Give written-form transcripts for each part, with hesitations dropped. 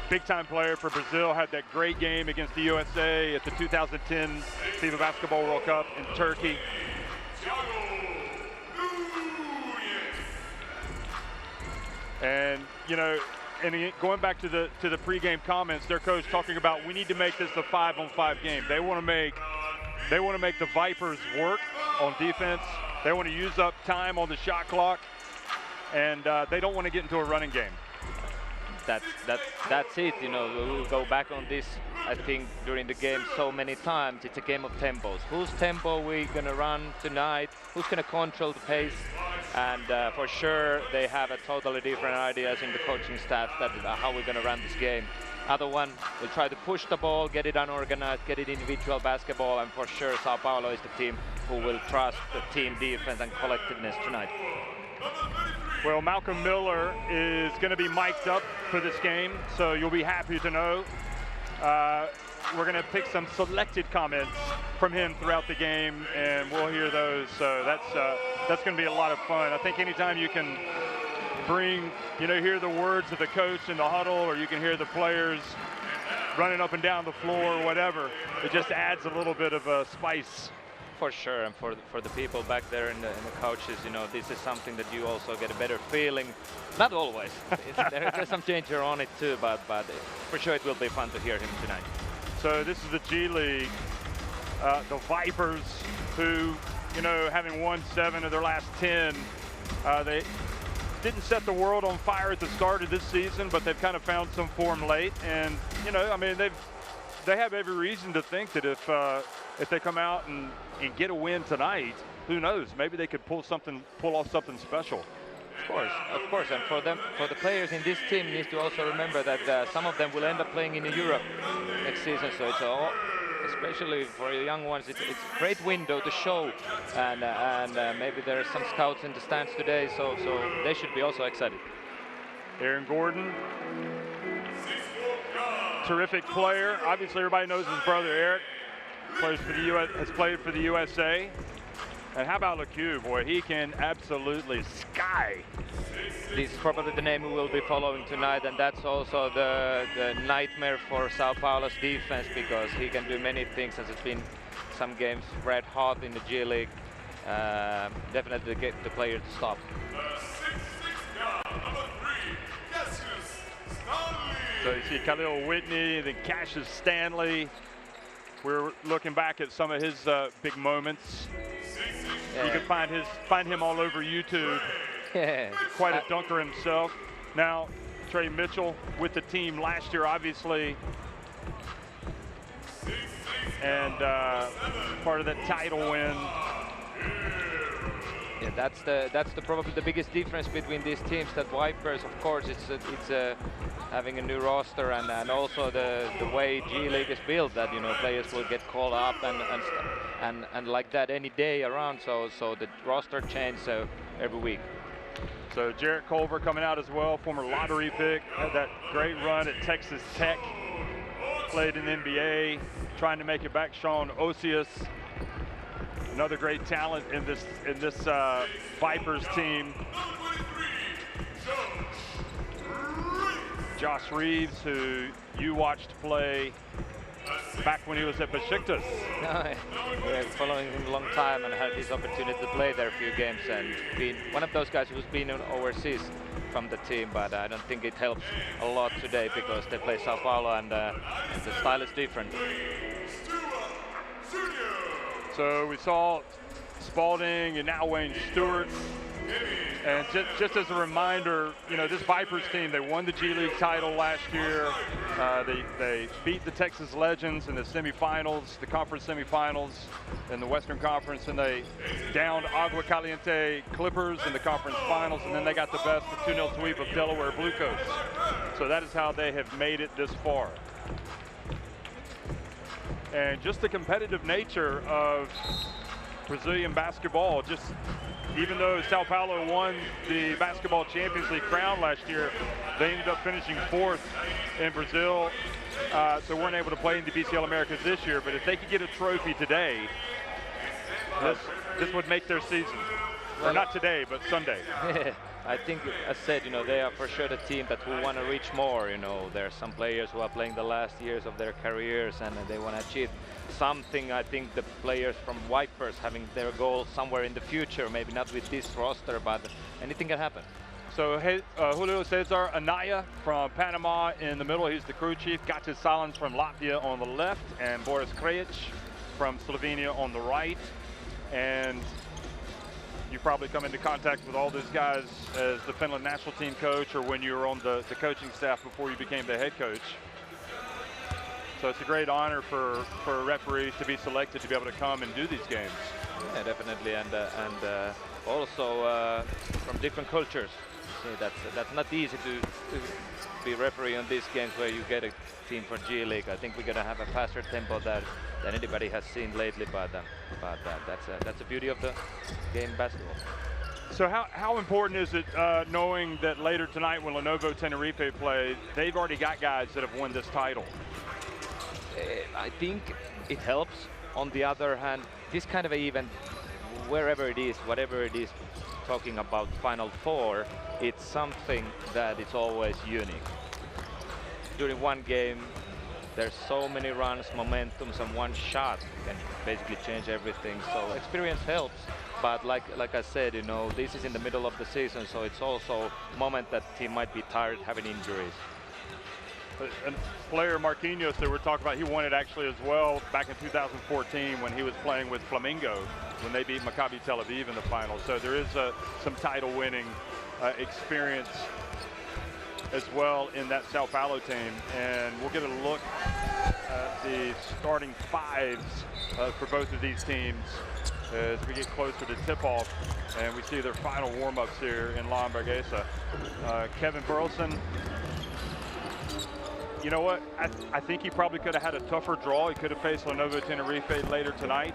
big-time player for Brazil, had that great game against the USA at the 2010 FIBA Basketball World Cup in Turkey. And, you know, and going back to the pregame comments, their coach talking about we need to make this a 5-on-5 game. They want to make the Vipers work on defense. They want to use up time on the shot clock, and they don't want to get into a running game. That's it. You know, we will go back on this, I think, during the game so many times. It's a game of tempos. Whose tempo we're gonna run tonight? Who's gonna control the pace? And for sure, they have a totally different ideas in the coaching staff that how we're gonna run this game. Other one will try to push the ball, get it unorganized, get it individual basketball, and for sure, São Paulo is the team who will trust the team defense and collectiveness tonight. Well, Malcolm Miller is going to be mic'd up for this game, so you'll be happy to know. We're going to pick some selected comments from him throughout the game, and we'll hear those. So that's going to be a lot of fun. I think anytime you can bring, you know, hear the words of the coach in the huddle, or you can hear the players running up and down the floor, or whatever, it just adds a little bit of a spice. For sure, and for the people back there and the coaches, you know, this is something that you also get a better feeling. Not always. There's some danger on it too, but for sure it will be fun to hear him tonight. So this is the G League, the Vipers, who, you know, having won 7 of their last 10, they didn't set the world on fire at the start of this season, but they've kind of found some form late, and you know, I mean, they have every reason to think that if they come out and get a win tonight, who knows? Maybe they could pull off something special. Of course, and for the players in this team, needs to also remember that some of them will end up playing in Europe next season. So it's all, especially for the young ones, it's a great window to show, and maybe there are some scouts in the stands today, so they should be also excited. Aaron Gordon, terrific player. Obviously, everybody knows his brother Eric. Plays for the US, has played for the USA. And how about LeCue? Boy, he can absolutely sky. This is probably the name we will be following tonight, and that's also the nightmare for São Paulo's defense, because he can do many things, as it's been some games red hot in the G League. Definitely get the player to stop. So you see Khalil Whitney, then Cassius Stanley. We're looking back at some of his big moments. Yeah. You can find him all over YouTube. Yeah. Quite a dunker himself. Now, Trey Mitchell with the team last year, obviously, and part of that title win. Yeah, that's probably the biggest difference between these teams. That Vipers, of course, it's having a new roster, and also the way G League is built, that, you know, players will get called up and like that any day around. So the roster changes every week. So Jarrett Culver coming out as well, former lottery pick, had that great run at Texas Tech, played in the NBA, trying to make it back. Sean Osius, another great talent in this Vipers team. Josh Reeves, who you watched play back when he was at Besiktas. Yeah, following him a long time and had his opportunity to play there a few games, and been one of those guys who's been overseas from the team, but I don't think it helps a lot today because they play São Paulo, and the style is different. So we saw Spalding and now Wayne Stewart. And just as a reminder, you know, this Vipers team, they won the G League title last year. They beat the Texas Legends in the semifinals, the conference semifinals in the Western Conference, and they downed Agua Caliente Clippers in the conference finals, and then they got the best, the 2-0 sweep of Delaware Blue Coats. So that is how they have made it this far. And just the competitive nature of Brazilian basketball, just even though São Paulo won the Basketball Champions League crown last year, they ended up finishing 4th in Brazil, so weren't able to play in the BCL Americas this year. But if they could get a trophy today, this would make their season. Or not today, but Sunday. I think, as said, you know, they are for sure the team that will want to reach more. You know, there are some players who are playing the last years of their careers and they want to achieve something. I think the players from Vipers having their goal somewhere in the future, maybe not with this roster, but anything can happen. So Julio Cesar Anaya from Panama in the middle. He's the crew chief. Gatis Salins from Latvia on the left, and Boris Krajic from Slovenia on the right. And you probably come into contact with all these guys as the Finland national team coach or when you were on the coaching staff before you became the head coach. So it's a great honor for referees to be selected to be able to come and do these games. Yeah, definitely, and also from different cultures. See, that's not easy to be referee on these games where you get a team from G League. I think we're gonna have a faster tempo than anybody has seen lately, but that's the beauty of the game basketball. So how important is it knowing that later tonight when Lenovo Tenerife play, they've already got guys that have won this title? I think it helps. On the other hand, this kind of event, wherever it is, whatever it is, talking about Final Four, it's something that is always unique. During one game, there's so many runs, momentums, and one shot can basically change everything. So experience helps, but like I said, you know, this is in the middle of the season, so it's also a moment that team might be tired, having injuries. And player Marquinhos that we're talking about, he won it actually as well back in 2014 when he was playing with Flamengo when they beat Maccabi Tel Aviv in the final. So there is some title winning experience as well in that Sao Paulo team. And we'll get a look at the starting fives for both of these teams as we get closer to tip-off and we see their final warm-ups here in La Hamburguesa. Kevin Burleson, you know what? I think he probably could have had a tougher draw. He could have faced Lenovo Tenerife later tonight.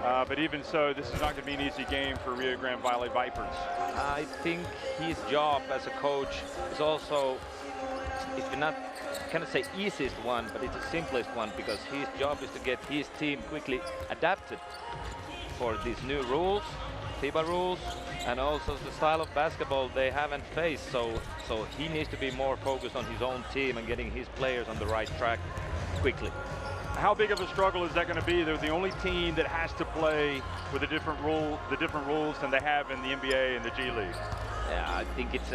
But even so, this is not going to be an easy game for Rio Grande Valley Vipers. I think his job as a coach is also, if you're not, cannot say easiest one, but it's the simplest one, because his job is to get his team quickly adapted for these new rules, FIBA rules, and also the style of basketball they haven't faced. So he needs to be more focused on his own team and getting his players on the right track quickly. How big of a struggle is that going to be? They're the only team that has to play with the different rules than they have in the NBA and the G League. Yeah, I think it's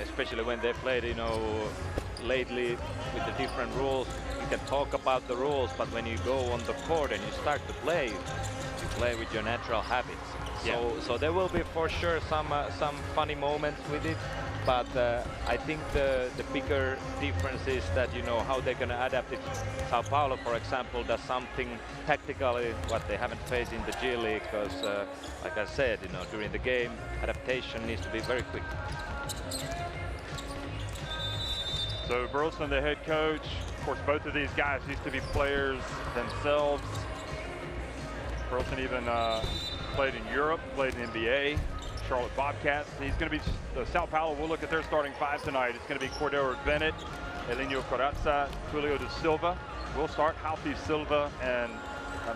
especially when they played, you know, lately with the different rules. You can talk about the rules, but when you go on the court and you start to play, you play with your natural habits. Yeah. So there will be for sure some funny moments with it, but I think the bigger difference is that, you know, how they're going to adapt it. Sao Paulo, for example, does something tactically what they haven't faced in the G League, because like I said, you know, during the game, adaptation needs to be very quick. So Burleson, the head coach, of course, both of these guys used to be players themselves. Burleson even played in Europe, played in the NBA, Charlotte Bobcats. He's going to be, Sao Paulo, we'll look at their starting five tonight. It's going to be Cordero Bennett, Elinho Corazza, Julio da Silva. We'll start Halfi Silva and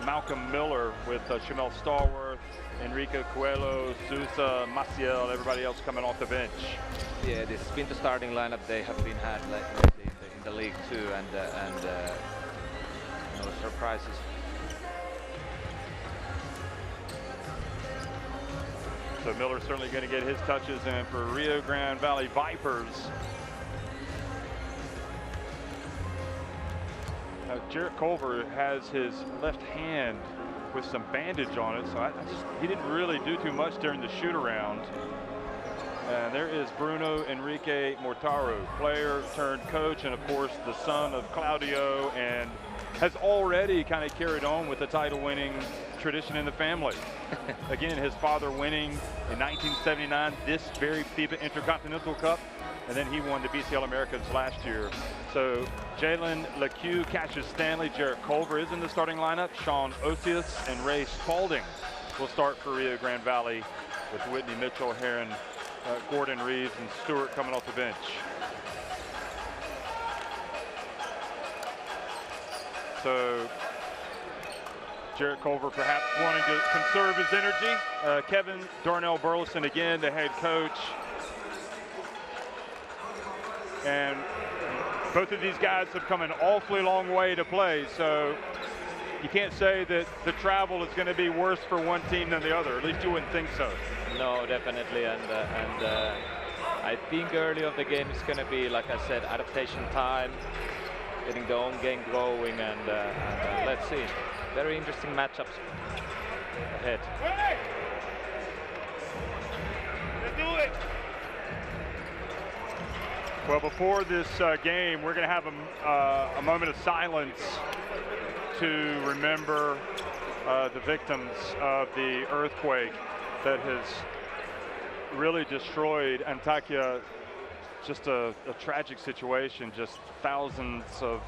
Malcolm Miller with Shamel Starworth, Enrique Coelho, Sousa, Maciel, everybody else coming off the bench. Yeah, this has been the starting lineup they have been had lately in the league too, and no surprises. So Miller's certainly going to get his touches in for Rio Grande Valley Vipers. Jarrett Culver has his left hand with some bandage on it, so he didn't really do too much during the shoot around. And there is Bruno Enrique Mortari, player turned coach, and of course the son of Claudio, and has already kind of carried on with the title winning tradition in the family. Again, his father winning in 1979 this very FIBA Intercontinental Cup, and then he won the BCL Americas last year. So Jalen LeCue, Cassius Stanley, Jarrett Culver is in the starting lineup. Sean Osius and Ray Spalding will start for Rio Grande Valley, with Whitney Mitchell, Heron, Gordon Reeves, and Stewart coming off the bench. So Jarrett Culver perhaps wanting to conserve his energy. Kevin Darnell Burleson again, the head coach. And both of these guys have come an awfully long way to play, so you can't say that the travel is going to be worse for one team than the other. At least you wouldn't think so. No, definitely, and I think early of the game is going to be, like I said, adaptation time, getting the own game going, and let's see. Very interesting matchups ahead. Let's do it. Well, before this game, we're going to have a moment of silence to remember the victims of the earthquake that has really destroyed Antakya. Just a tragic situation. Just thousands of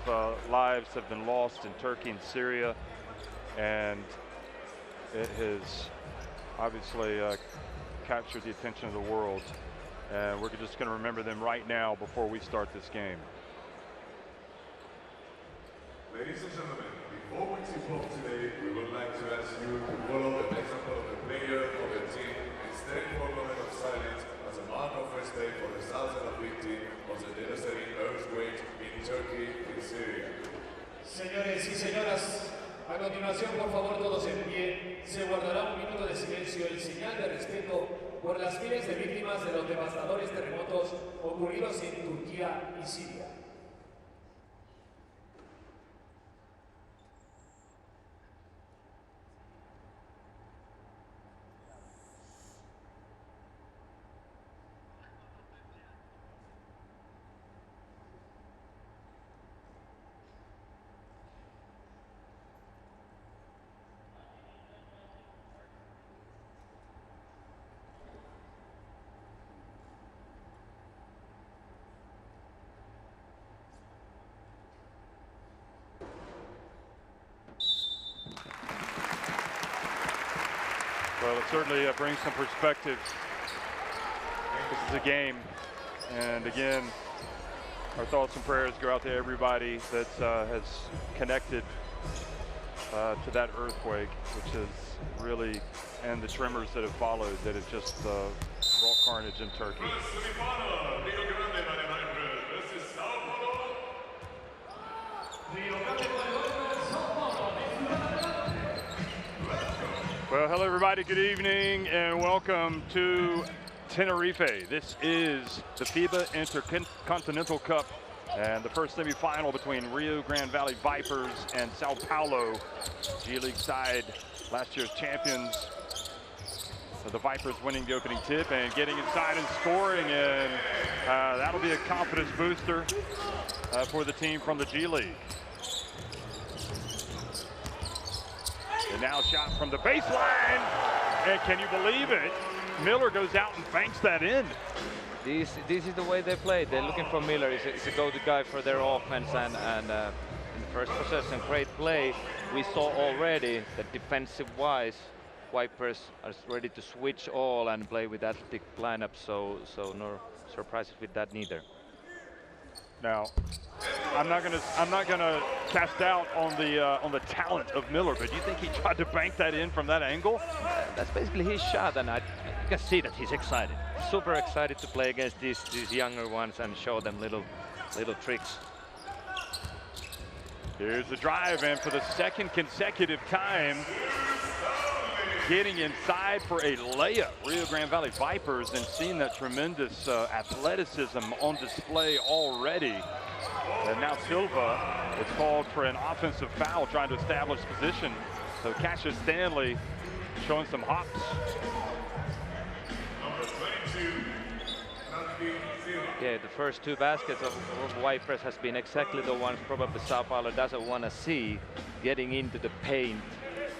lives have been lost in Turkey and Syria, and it has obviously captured the attention of the world. And we're just going to remember them right now before we start this game. Ladies and gentlemen, before we tip off today, we would like to ask you to follow the example of the player of the team and stand for a moment of silence as a mark of respect for the thousands of victims of the devastating earthquake in Turkey and Syria. Señores y señoras, a continuación, por favor, todos en pie, se guardará un minuto de silencio en señal de respeto por las miles de víctimas de los devastadores terremotos ocurridos en Turquía y Siria. Well, it certainly brings some perspective. This is a game, and again, our thoughts and prayers go out to everybody that has connected to that earthquake, which is really, and the tremors that have followed, that have just wrought carnage in Turkey. Semifinal, Rio Grande Valley Vipers versus São Paulo. Well, hello everybody, good evening and welcome to Tenerife. This is the FIBA Intercontinental Cup and the first semifinal between Rio Grande Valley Vipers and São Paulo, G League side, last year's champions. So the Vipers winning the opening tip and getting inside and scoring, and that'll be a confidence booster for the team from the G League. And now shot from the baseline, and can you believe it? Miller goes out and banks that in. This is the way they play. They're looking for Miller. He's a go-to guy for their offense, and in the first possession, great play. We saw already that defensive-wise, Vipers are ready to switch all and play with athletic lineup, so no surprises with that neither. Now, I'm not gonna cast doubt on the talent of Miller, but do you think he tried to bank that in from that angle? That's basically his shot, and you can see that he's excited. Super excited to play against these younger ones and show them little tricks. Here's the drive, and for the second consecutive time, getting inside for a layup. Rio Grande Valley Vipers, and seeing that tremendous athleticism on display already. And now Silva is called for an offensive foul, trying to establish position. So Cassius Stanley showing some hops. Yeah, the first two baskets of Vipers has been exactly the ones probably São Paulo doesn't want to see, getting into the paint,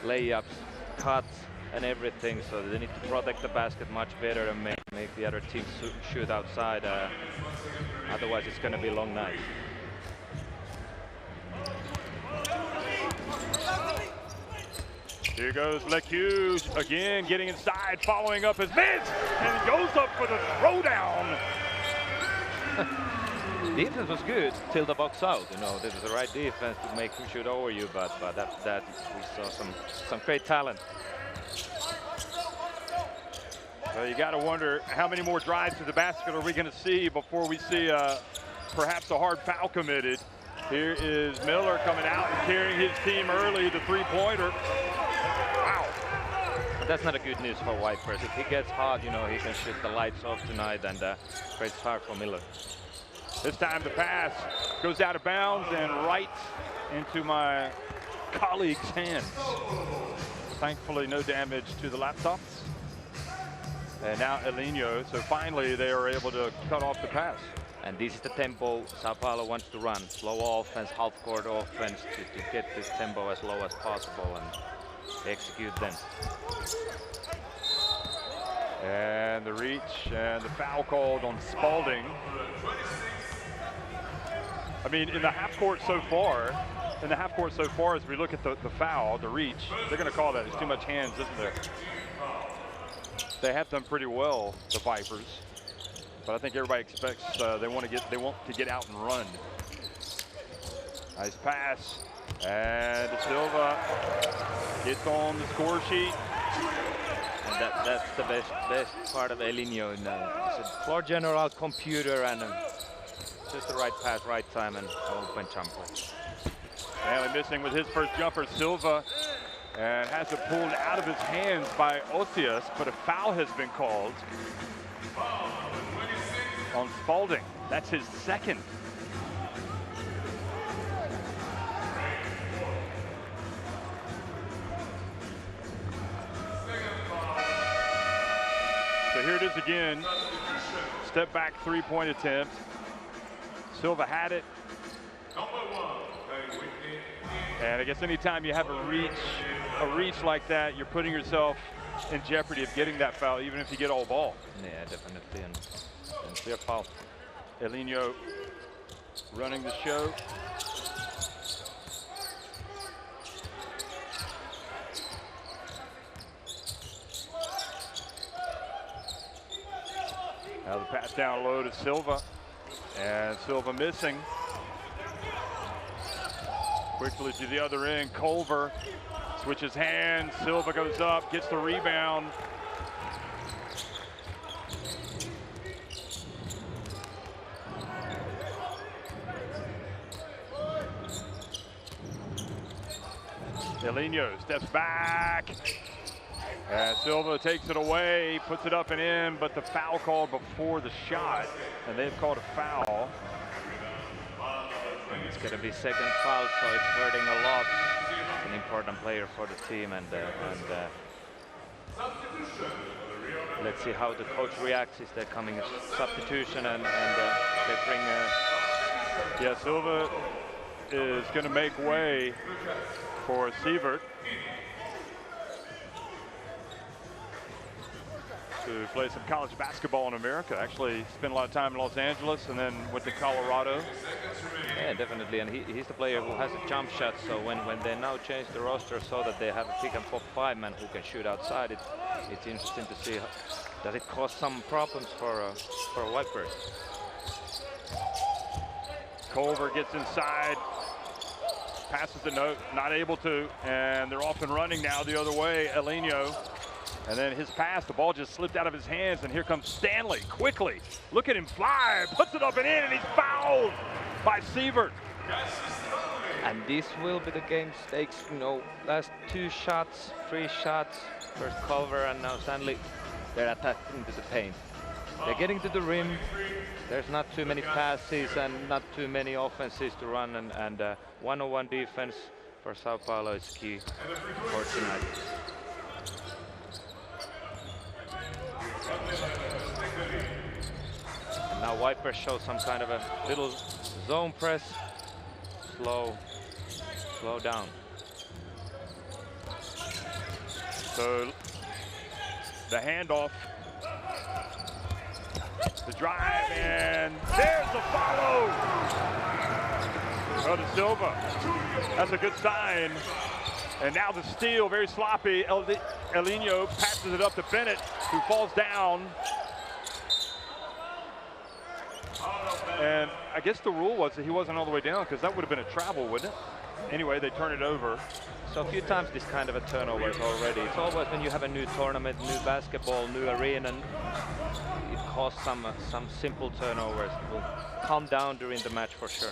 layups, cuts, and everything. So they need to protect the basket much better and make the other team shoot outside. Otherwise, it's going to be a long night. Here goes Leque again, getting inside, following up his miss, and goes up for the throwdown. defense was good till the box out. You know, this is the right defense to make him shoot over you, but after that we saw some great talent. Well, you got to wonder how many more drives to the basket are we going to see before we see perhaps a hard foul committed. Here is Miller coming out and carrying his team early, the three-pointer. Wow. But that's not a good news for Vipers. If he gets hot, you know, he can shoot the lights off tonight, and great start for Miller. This time the pass goes out of bounds and right into my colleague's hands. Thankfully, no damage to the laptops. And now eliminou, so finally they are able to cut off the pass. And this is the tempo São Paulo wants to run. Slow offense, half-court offense to get this tempo as low as possible and execute them. And the reach and the foul called on Spalding. I mean, in the half court so far, as we look at the foul, the reach, they're going to call that. It's too much hands, isn't there? They have done pretty well, the Vipers, but I think everybody expects they want to get out and run. Nice pass, and Silva gets on the score sheet. And that's the best part of eliminou. It's a floor general computer and just the right pass, right time, and open jumper. Stanley missing with his first jumper. Silva and has it pulled out of his hands by Osias, but a foul has been called on Spalding. That's his second. So here it is again. Step back three-point attempt. Silva had it. And I guess anytime you have a reach like that, you're putting yourself in jeopardy of getting that foul, even if you get all ball. Yeah, definitely. And clear foul. eliminou running the show. Now the pass down low to Silva. And Silva missing. Quickly to the other end, Culver switches hands, Silva goes up, gets the rebound. eliminou steps back, and Silva takes it away, puts it up and in, but the foul called before the shot, and they've called a foul. And it's going to be second foul, so it's hurting a lot. An important player for the team, and let's see how the coach reacts. Is there coming a substitution and they bring yeah, Silva is going to make way for Sievert to play some college basketball in America. Actually spent a lot of time in Los Angeles and then went to Colorado. Yeah, definitely, and he's the player who has a jump shot, so when they now change the roster so that they have a pick and pop five-man who can shoot outside, it's interesting to see does it cause some problems for Vipers. Culver gets inside, passes the note, not able to, and they're off and running now the other way, eliminou. And then his pass, the ball just slipped out of his hands, and here comes Stanley quickly. Look at him fly, puts it up and in, and he's fouled by Sievert. And this will be the game stakes, you know, last three shots, first Culver and now Stanley, they're attacking to the paint. They're getting to the rim, there's not too many passes and not too many offenses to run, and one-on-one defense for São Paulo is key for tonight. And now Vipers show some kind of a little zone press, slow down. So the handoff, the drive, and there's the follow. Go to Silva. That's a good sign. And now the steal, very sloppy. eliminou passes it up to Bennett, who falls down. And I guess the rule was that he wasn't all the way down because that would have been a travel, wouldn't it? Anyway, they turn it over. So a few times this kind of a turnovers already. It's always when you have a new tournament, new basketball, new arena, it causes some simple turnovers. It will calm down during the match for sure.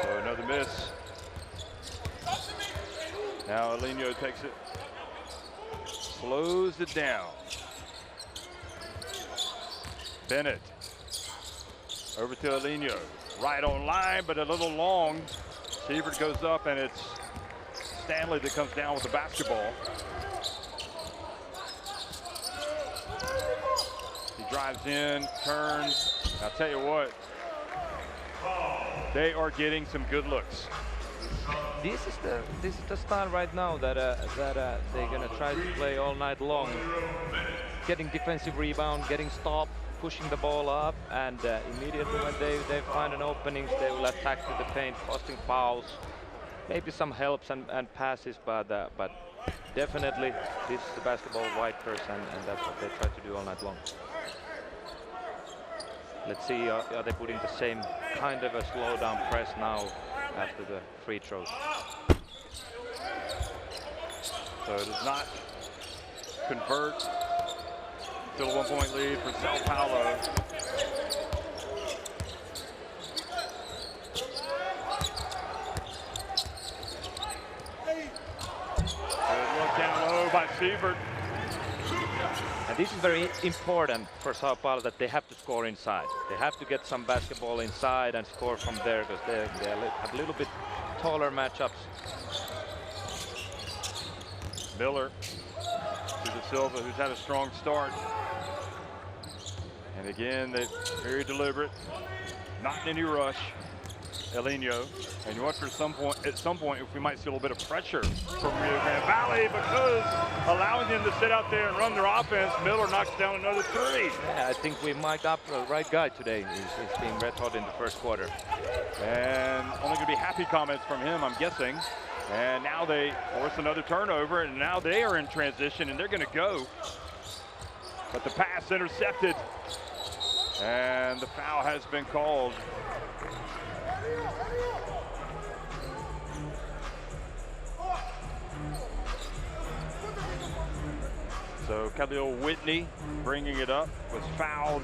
So another miss. Now Eliminou takes it, slows it down. Bennett over to Eliminou, right on line, but a little long. Sievert goes up, and it's Stanley that comes down with the basketball. He drives in, turns. I'll tell you what, they are getting some good looks. This is the style right now that they're gonna try to play all night long, getting defensive rebound, getting stopped, pushing the ball up, and immediately when they find an opening, they will attack to the paint, costing fouls, maybe some helps and passes, but definitely this is the basketball Vipers, and that's what they try to do all night long. Let's see, are they putting the same kind of a slow down press now after the free throws? So it does not convert. Still a 1-point lead for São Paulo. Good look down low by Sievert. And this is very important for São Paulo, that they have to score inside. They have to get some basketball inside and score from there, because they have a little bit taller matchups. Miller to the Silva, who's had a strong start. And again, they're very deliberate, not in any rush. Eliminou, and you wonder at some point if we might see a little bit of pressure from Rio Grande Valley, because allowing them to sit out there and run their offense, Miller knocks down another three. Yeah, I think we might have the right guy today. He's being red hot in the first quarter. And only going to be happy comments from him, I'm guessing. And now they force another turnover, and now they are in transition, and they're going to go. But the pass intercepted, and the foul has been called. So Khalil Whitney, bringing it up, was fouled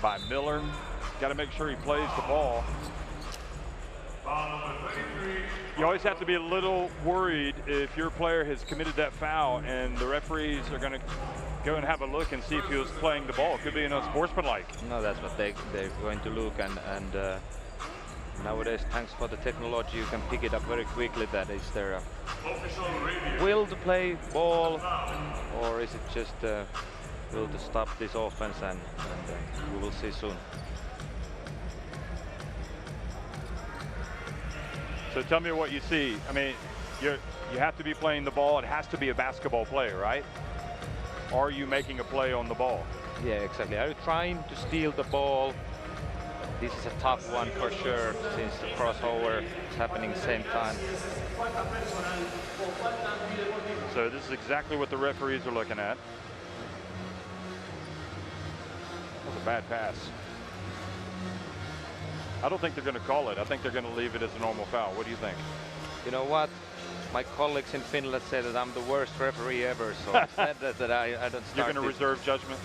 by Miller. Got to make sure he plays the ball. You always have to be a little worried if your player has committed that foul and the referees are going to go and have a look and see if he was playing the ball. It could be unsportsmanlike. No, that's what they're going to look, and nowadays, thanks for the technology, you can pick it up very quickly. That is there a will to play ball, or is it just will to stop this offense, and we will see soon. So tell me what you see. I mean, you have to be playing the ball. It has to be a basketball play, right? Are you making a play on the ball? Yeah, exactly. Are you trying to steal the ball? This is a tough one for sure, since the crossover is happening same time. So this is exactly what the referees are looking at. That was a bad pass. I don't think they're going to call it. I think they're going to leave it as a normal foul. What do you think? You know what? My colleagues in Finland say that I'm the worst referee ever, so I said that I don't start. You're going to reserve judgment?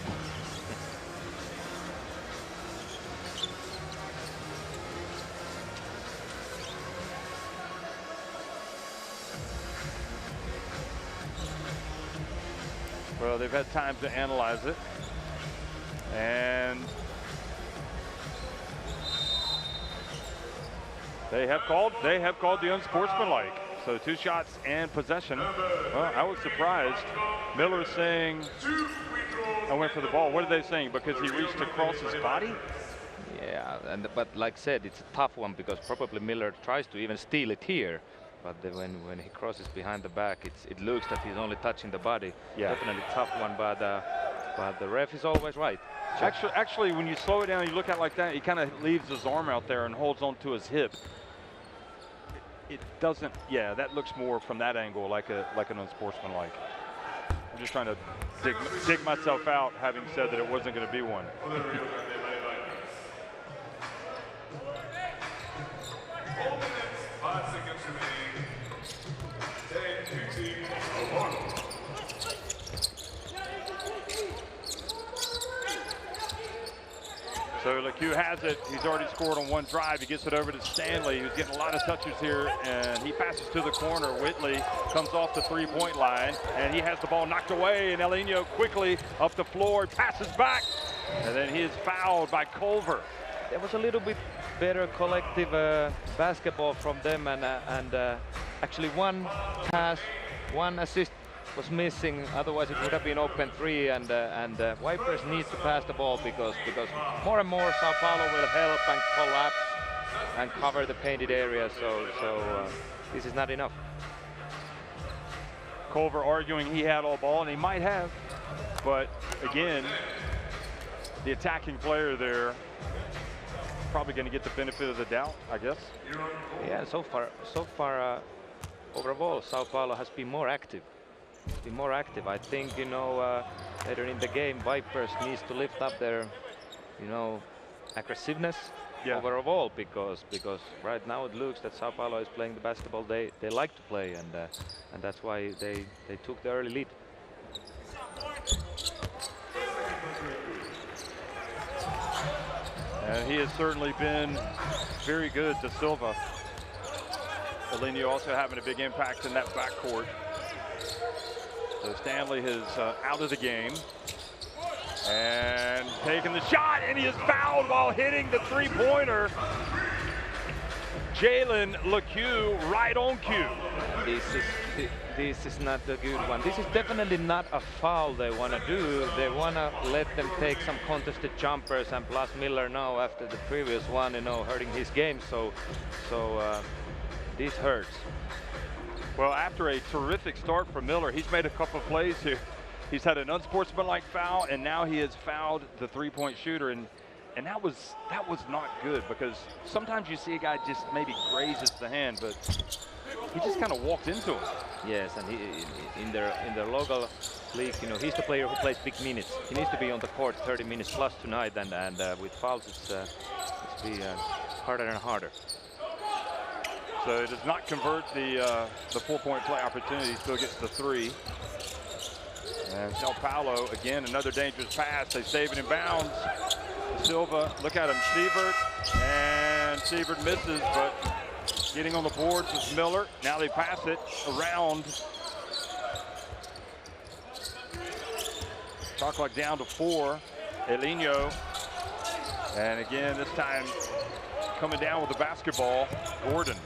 Well, they've had time to analyze it, and they have called the unsportsmanlike. So 2 shots and possession. Well, I was surprised. Miller's saying, I went for the ball. What are they saying? Because he reached across his body? Yeah, but like I said, it's a tough one, because probably Miller tries to even steal it here. But when he crosses behind the back, it looks that he's only touching the body. Yeah. Definitely tough one, but the ref is always right. Actually, when you slow it down, you look at it like that, he kind of leaves his arm out there and holds onto his hip. It doesn't, yeah, that looks more from that angle like an unsportsmanlike. I'm just trying to dig myself out, having said that it wasn't going to be one. So LeCue has it. He's already scored on one drive. He gets it over to Stanley, who's getting a lot of touches here, and he passes to the corner. Whitley comes off the three-point line, and he has the ball knocked away, and Elinho quickly up the floor, passes back, and then he is fouled by Culver. There was a little bit better collective basketball from them, and actually one pass, one assist was missing. Otherwise, it would have been open three. And Vipers need to pass the ball because more and more São Paulo will help and collapse and cover the painted area. So this is not enough. Culver arguing he had all ball, and he might have, but again, the attacking player there probably going to get the benefit of the doubt, I guess. Yeah, so far, overall, São Paulo has been more active. I think, you know, later in the game, Vipers needs to lift up their, you know, aggressiveness overall, because right now it looks that São Paulo is playing the basketball they like to play, and that's why they took the early lead. And he has certainly been very good to Silva. Elinho also having a big impact in that backcourt. So Stanley is out of the game and taking the shot, and he is fouled while hitting the three-pointer. Jalen LeCue right on cue. This is not a good one. This is definitely not a foul they want to do. They want to let them take some contested jumpers, and plus Miller now after the previous one, you know, hurting his game. So this hurts. Well, after a terrific start from Miller, he's made a couple of plays here. He's had an unsportsmanlike foul, and now he has fouled the three-point shooter, and that was not good, because sometimes you see a guy just maybe grazes the hand, but he just kind of walked into him. Yes, and he, in their local league, you know, he's the player who plays big minutes. He needs to be on the court 30 minutes plus tonight, and with fouls, it's be harder and harder. So it does not convert the 4-point play opportunity. Still gets the three. And São Paulo again, another dangerous pass. They save it in bounds. Silva, look at him, Sievert, and Sievert misses, but getting on the boards is Miller. Now they pass it around. Shot clock down to 4. Elinho, and again this time coming down with the basketball, Gordon.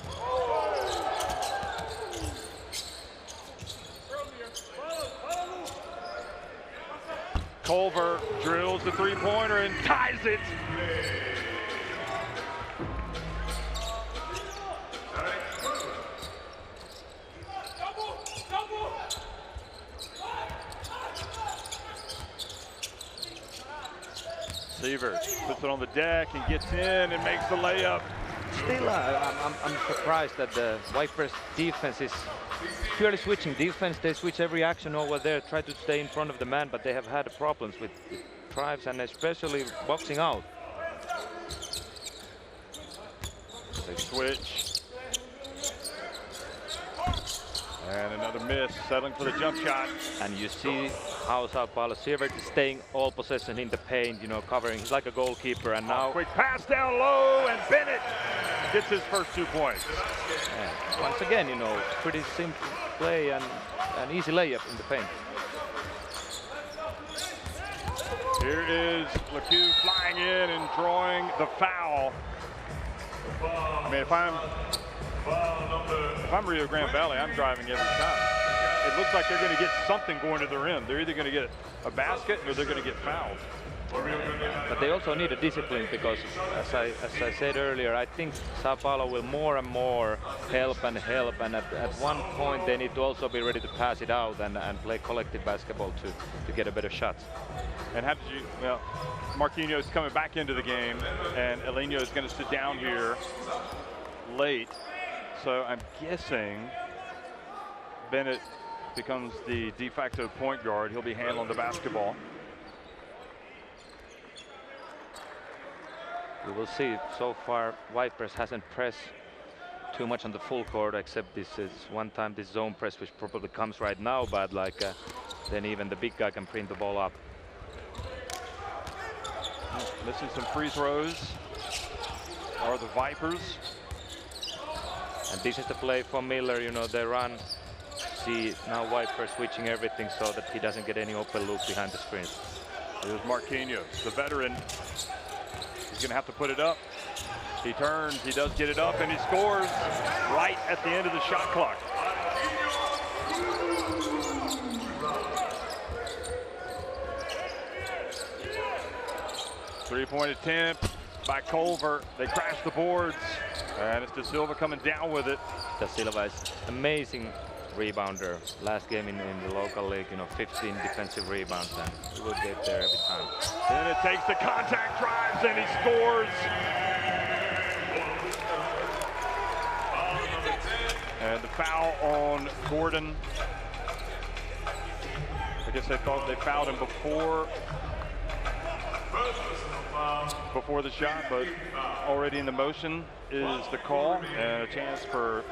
Culver drills the three-pointer and ties it. Sievert puts it on the deck and gets in and makes the layup. Still, I'm surprised that the Vipers defense is purely switching defense. They switch every action over there, try to stay in front of the man, but they have had problems with drives and especially boxing out. They switch. And another miss, settling for the jump shot. And you see how São Paulo Sievert is staying all possession in the paint, you know, covering. He's like a goalkeeper, and now quick pass down low, and Bennett gets his first 2 points. Yeah. Once again, you know, pretty simple play and an easy layup in the paint. Here is LeCue flying in and drawing the foul. I mean, if I'm Rio Grande Valley, I'm driving every time. It looks like they're going to get something going to their end. They're either going to get a basket or they're going to get fouled. But they also need a discipline, because as I said earlier, I think São Paulo will more and more help, and at one point they need to also be ready to pass it out and play collective basketball to get a better shot. And how did you, well, Marquinhos coming back into the game, and Elinho is going to sit down here late. So I'm guessing Bennett becomes the de facto point guard. He'll be handling the basketball. We will see. So far, Vipers hasn't pressed too much on the full court, except this is one time this zone press, which probably comes right now, but like then even the big guy can print the ball up. Missing some free throws are the Vipers. And this is the play for Miller, you know, they run. See now Viper switching everything so that he doesn't get any open look behind the screens. Here's Marquinhos, the veteran. He's gonna have to put it up. He turns, he does get it up, and he scores right at the end of the shot clock. Three-point attempt by Culver. They crash the boards, and it's Da Silva coming down with it. Da Silva is amazing rebounder. Last game in the local league, you know, 15 defensive rebounds, and he will get there every time. Then it takes the contact drives, and he scores. And the foul on Gordon. I guess they thought they fouled him before the shot, but already in the motion is the call, and a chance for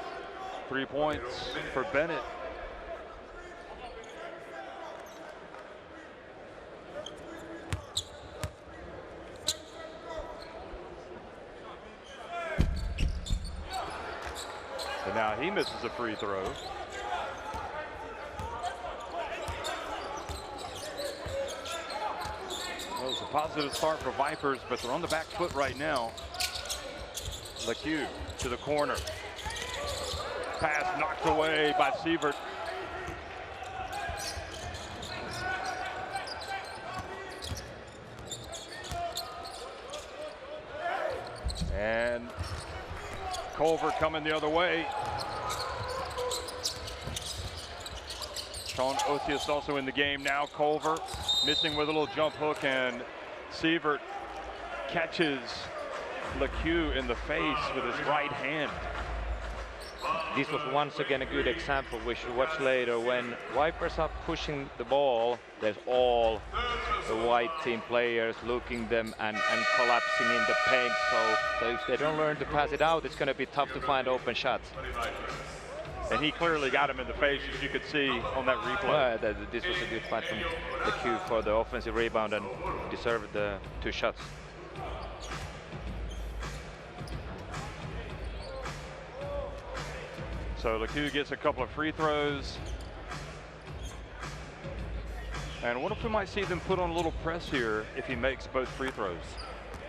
3 points for Bennett. And now he misses a free throw. Well, it's a positive start for Vipers, but they're on the back foot right now. LeCue to the corner. Pass knocked away by Sievert. And Culver coming the other way. Sean Osius also in the game now. Culver missing with a little jump hook, and Sievert catches LeCue in the face with his right hand. This was once again a good example we should watch later. When Vipers are pushing the ball, there's all the white team players looking them and collapsing in the paint. So if they don't learn to pass it out, it's going to be tough to find open shots. And he clearly got him in the face, as you could see on that replay. This was a good fight from LeCue for the offensive rebound and deserved the 2 shots. So LeCue gets a couple of free throws. And what if we might see them put on a little press here if he makes both free throws?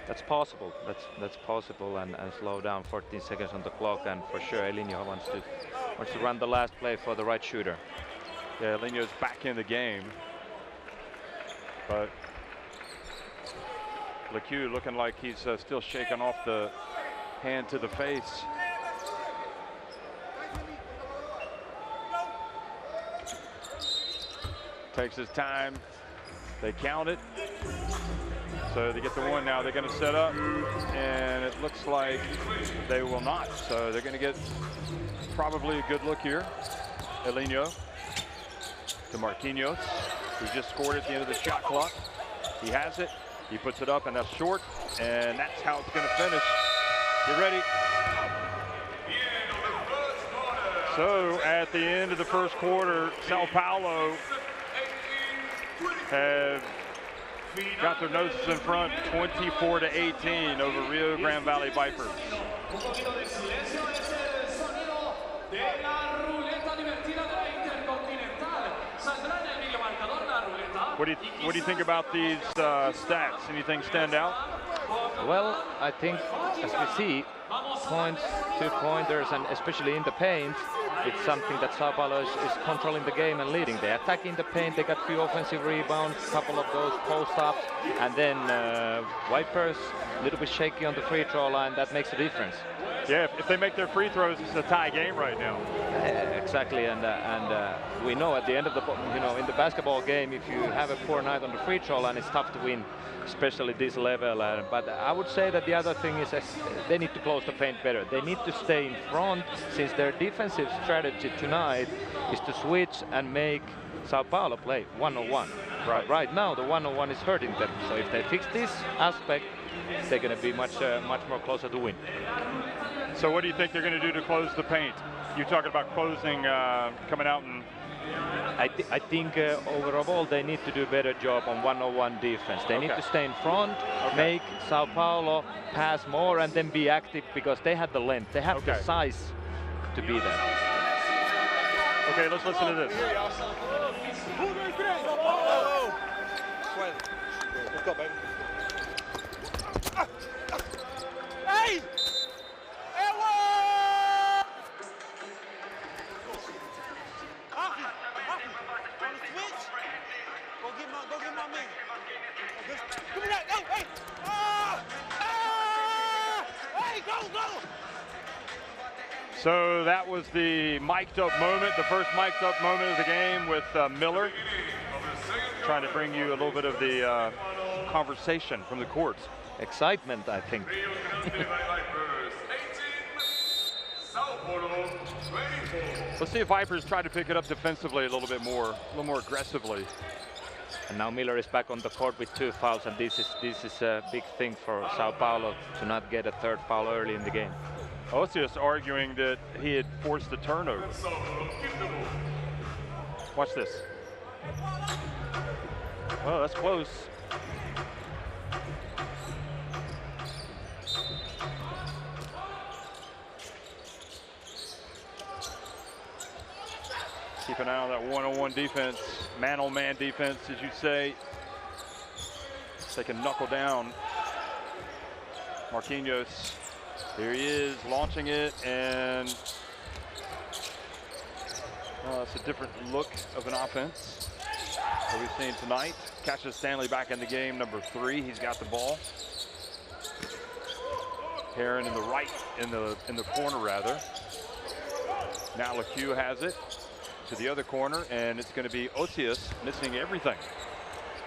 That's possible. That's possible, and slow down 14 seconds on the clock, and for sure Elinho wants to run the last play for the right shooter. Yeah, Elinho's back in the game, but LeCue looking like he's still shaking off the hand to the face. Takes his time. They count it. So they get the one now. They're going to set up, and it looks like they will not. So they're going to get probably a good look here. Elinho to Marquinhos, who just scored at the end of the shot clock. He has it. He puts it up, and that's short. And that's how it's going to finish. Get ready. So at the end of the first quarter, São Paulo have got their noses in front, 24-18 over Rio Grande Valley Vipers. What do you think about these stats? Anything stand out? Well, I think as we see, points, 2-pointers, and especially in the paint, it's something that São Paulo is controlling the game and leading. They attack in the paint, they got few offensive rebounds, couple of those post-ups, and then Vipers a little bit shaky on the free throw line. That makes a difference. Yeah, if they make their free throws, it's a tie game right now. Exactly, and we know at the end of the, in the basketball game, if you have a poor night on the free throw line, it's tough to win, especially this level. But I would say that the other thing is they need to close the paint better. They need to stay in front, since their defensive strategy tonight is to switch and make São Paulo play one-on-one. Right now, the one-on-one is hurting them. So if they fix this aspect, they're going to be much more closer to win. So what do you think they're going to do to close the paint? You're talking about closing, coming out and... I think overall they need to do a better job on one-on-one defense. They need to stay in front, make São Paulo pass more, and then be active, because they have the length, they have the size to be there. Okay, let's listen to this. Hey! Go get my man. Give me that. Go, hey! Hey, go! So that was the mic'd up moment, the first mic'd up moment of the game with Miller. Trying to bring you a little bit of the conversation from the courts. Excitement, I think. Let's see if Vipers try to pick it up defensively a little more aggressively. And now Miller is back on the court with 2 fouls, and this is a big thing for São Paulo to not get a third foul early in the game. Osius arguing that he had forced the turnover. Watch this. Oh, that's close. Keep an eye on that one-on-one defense, man-on-man defense, as you say. They can knuckle down. Marquinhos, here he is, launching it, and it's a different look of an offense that we've seen tonight. Catches Stanley back in the game, number 3. He's got the ball. Heron in the right, in the corner rather. Now LeCue has it to the other corner, and it's going to be Osius missing everything.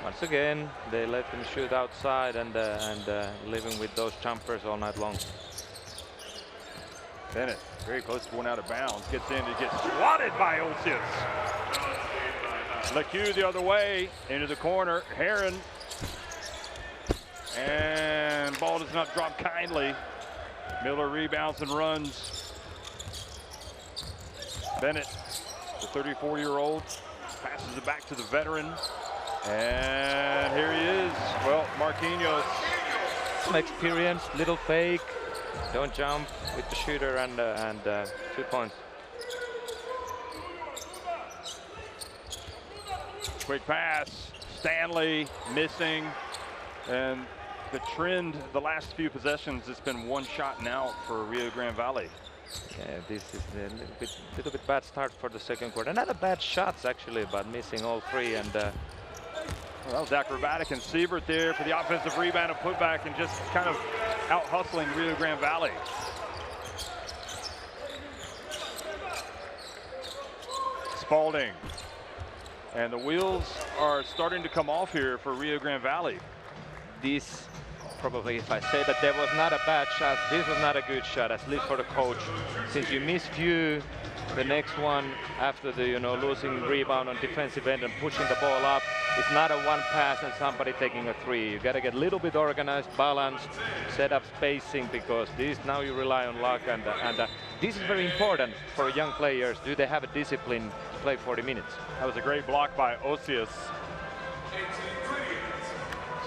Once again, they let him shoot outside and living with those jumpers all night long. Bennett, very close to one out of bounds, gets in and gets swatted by Osius. LeCue the other way, into the corner, Heron. And ball does not drop kindly. Miller rebounds and runs. Bennett, the 34-year-old, passes it back to the veteran. And here he is. Well, Marquinhos. Some experience, little fake. Don't jump with the shooter, and 2 points. Quick pass. Stanley missing. And the trend the last few possessions, it's been one shot and out for Rio Grande Valley. Yeah, this is a little bit bad start for the second quarter. Not a bad shots actually, but missing all 3. And well, that was acrobatic, and Siebert there for the offensive rebound and putback, and just kind of out hustling Rio Grande Valley. Spalding. And the wheels are starting to come off here for Rio Grande Valley. This, probably if I say that there was not a bad shot, this was not a good shot, at least for the coach. Since you miss few, the next one after the losing rebound on defensive end and pushing the ball up, it's not a one pass and somebody taking a 3. You got to get a little bit organized, balanced, set up spacing, because this now you rely on luck, and this is very important for young players. Do they have a discipline to play 40 minutes? That was a great block by Osius.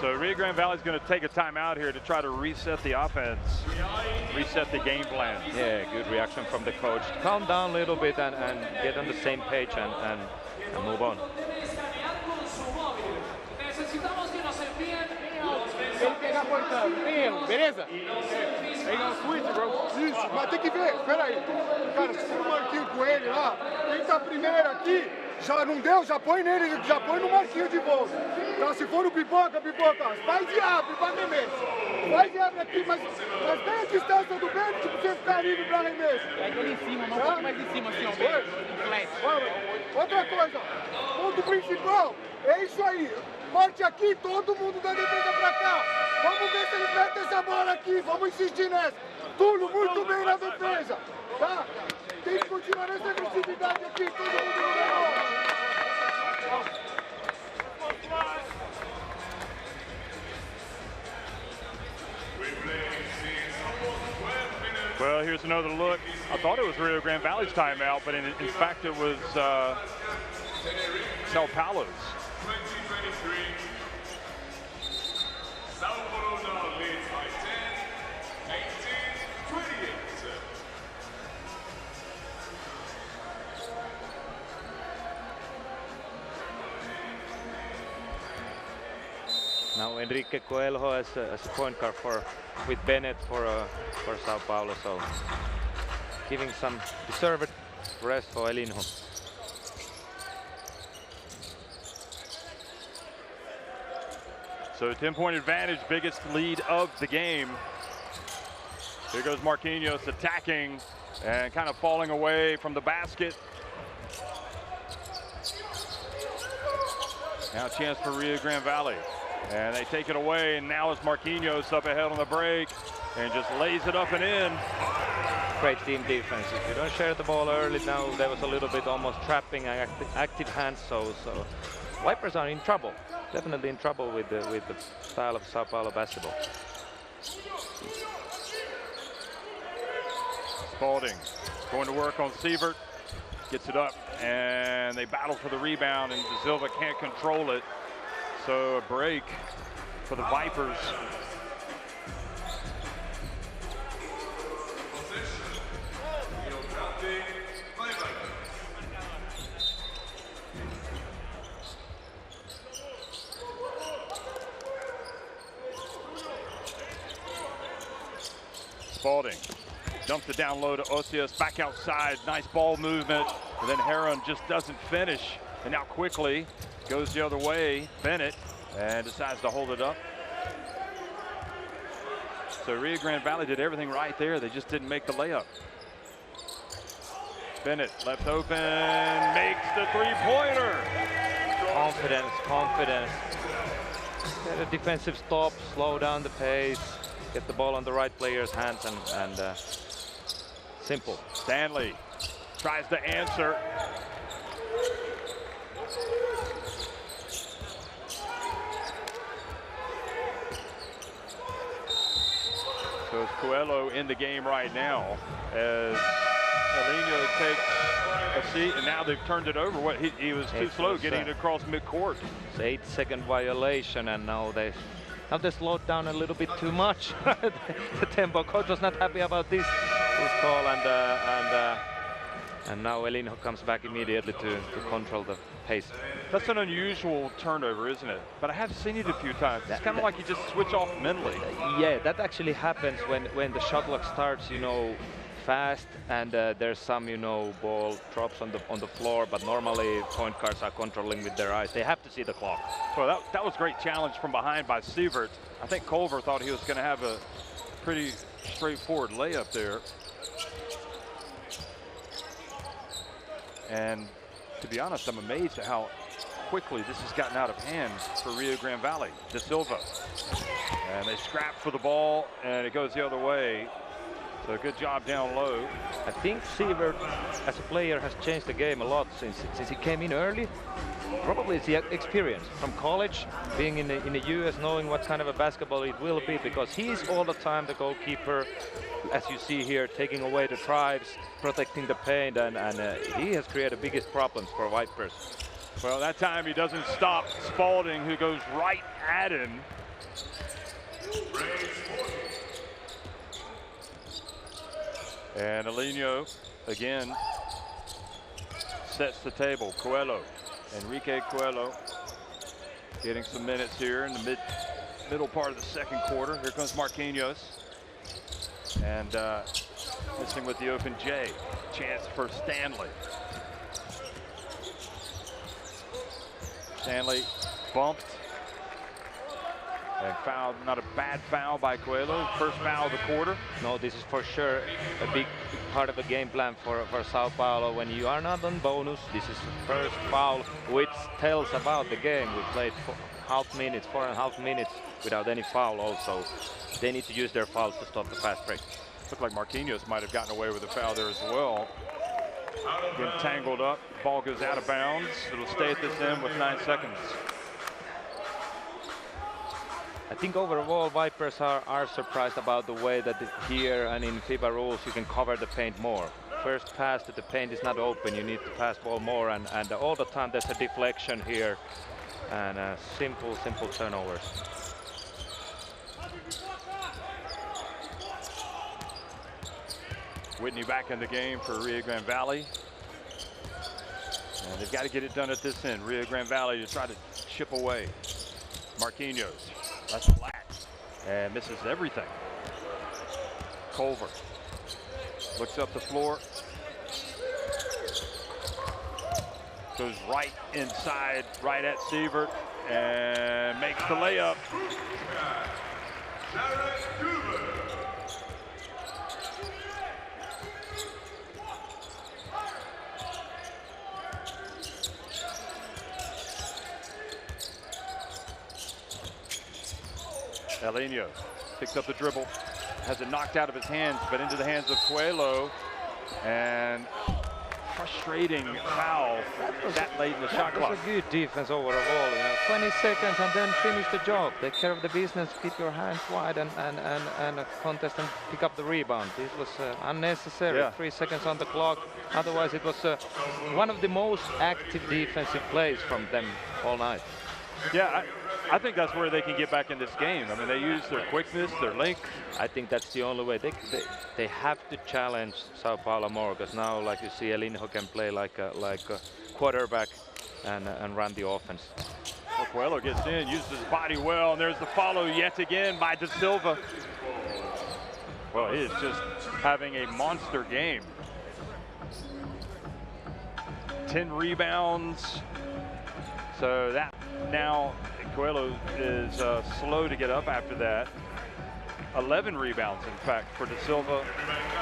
So Rio Grande Valley is going to take a timeout here to try to reset the offense, reset the game plan. Yeah, good reaction from the coach. Calm down a little bit and get on the same page and move on. Beleza? Aí não switch, bro. Isso, mas tem que ver. Espera aí. Cara, segura o Marquinho com ele lá. Quem tá primeiro aqui, já não deu, já põe nele, já põe no Marquinho de volta. Tá, se for no pipoca, faz e abre pra arremesso. Faz e abre aqui, mas tem a distância do Bennett pra você ficar livre pra arremesso. Pega ele em cima, mas um pouco mais em cima, assim, ó. Flat. Outra coisa, ponto principal, é isso aí. Parte aqui, todo mundo da defesa pra cá. Vamos ver se eles metem essa bola aqui, vamos insistir nessa. Túlio, muito bem na defesa, tá? Tem que continuar essa agressividade aqui, todo mundo no negócio. Well, here's another look. I thought it was Rio Grande Valley's timeout, but in fact it was São Paulo's. 2023. São Paulo now leads by 10, 18, 28. Now Enrique Coelho as a point guard with Bennett for São Paulo, so giving some deserved rest for Eliminou. So 10-point advantage, biggest lead of the game. Here goes Marquinhos attacking and kind of falling away from the basket. Now a chance for Rio Grande Valley. And they take it away, and now it's Marquinhos up ahead on the break and just lays it up and in. Great team defense. If you don't share the ball early, now there was a little bit almost trapping active hands, so Vipers are in trouble. Definitely in trouble with the style of São Paulo basketball. Spalding going to work on Sievert, gets it up, and they battle for the rebound, and De Silva can't control it. So a break for the Vipers. Spalding dumps it down low to Osias, back outside, nice ball movement, and then Heron just doesn't finish, and now quickly goes the other way, Bennett, and decides to hold it up. So Rio Grande Valley did everything right there, they just didn't make the layup. Bennett left open, makes the three-pointer. Confidence. Get a defensive stop, slow down the pace, get the ball on the right player's hands, and simple. Stanley tries to answer. So it's Coelho in the game right now as Eliminou takes a seat, and now they've turned it over. What he was too slow getting it across midcourt. It's 8-second violation, and now they slowed down a little bit too much. The tempo coach was not happy about this call, and now Eliminou comes back immediately to control the pace. That's an unusual turnover, isn't it? But I have seen it a few times. It's kind of like you just switch off mentally. Yeah, that actually happens when the shot clock starts, fast, and there's some, ball drops on the floor, but normally point guards are controlling with their eyes. They have to see the clock. Well, that was a great challenge from behind by Sievert. I think Culver thought he was going to have a pretty straightforward layup there. And to be honest, I'm amazed at how quickly this has gotten out of hand for Rio Grande Valley. De Silva. And they scrap for the ball, and it goes the other way. So good job down low. I think Sievert, as a player, has changed the game a lot since he came in early. Probably it's the experience from college, being in the US, knowing what kind of a basketball it will be, because he's all the time the goalkeeper, as you see here, taking away the drives, protecting the paint, and he has created the biggest problems for Vipers. Well, that time he doesn't stop Spalding, who goes right at him. And Eliminou again sets the table. Coelho, Enrique Coelho, getting some minutes here in the middle part of the second quarter. Here comes Marquinhos, and missing with the open J. Chance for Stanley. Stanley bumped, And foul, not a bad foul by Coelho. First foul of the quarter. No, this is for sure a big part of the game plan for São Paulo. When you are not on bonus, this is the first foul, which tells about the game. We played 4.5 minutes without any foul also. They need to use their fouls to stop the fast break. Looked like Marquinhos might have gotten away with a foul there as well. Getting tangled up, ball goes out of bounds. It'll stay at this end with 9 seconds. I think overall Vipers are surprised about the way that here and in FIBA rules you can cover the paint more. First pass that the paint is not open, you need to pass ball more, and all the time there's a deflection here and simple turnovers. Whitney back in the game for Rio Grande Valley. And they've got to get it done at this end. Rio Grande Valley to try to chip away. Marquinhos, that's flat and misses everything. Culver looks up the floor. Goes right inside, right at Sievert, and makes the layup. Elinho picks up the dribble, has it knocked out of his hands, but into the hands of Coelho, and frustrating foul that late in the shot clock. That was a good defense overall. 20 seconds and then finish the job. Take care of the business, keep your hands wide and contest and pick up the rebound. This was unnecessary. Yeah. 3 seconds on the clock. Otherwise, it was one of the most active defensive plays from them all night. Yeah, I think that's where they can get back in this game. I mean, they use their quickness, their length. I think that's the only way. They have to challenge São Paulo more, because now, like you see, Elinho can play like a quarterback and run the offense. Well, Coelho gets in, uses his body well, and there's the follow yet again by Da Silva. Well, he is just having a monster game. 10 rebounds. So that now Coelho is slow to get up after that. 11 rebounds, in fact, for Da Silva.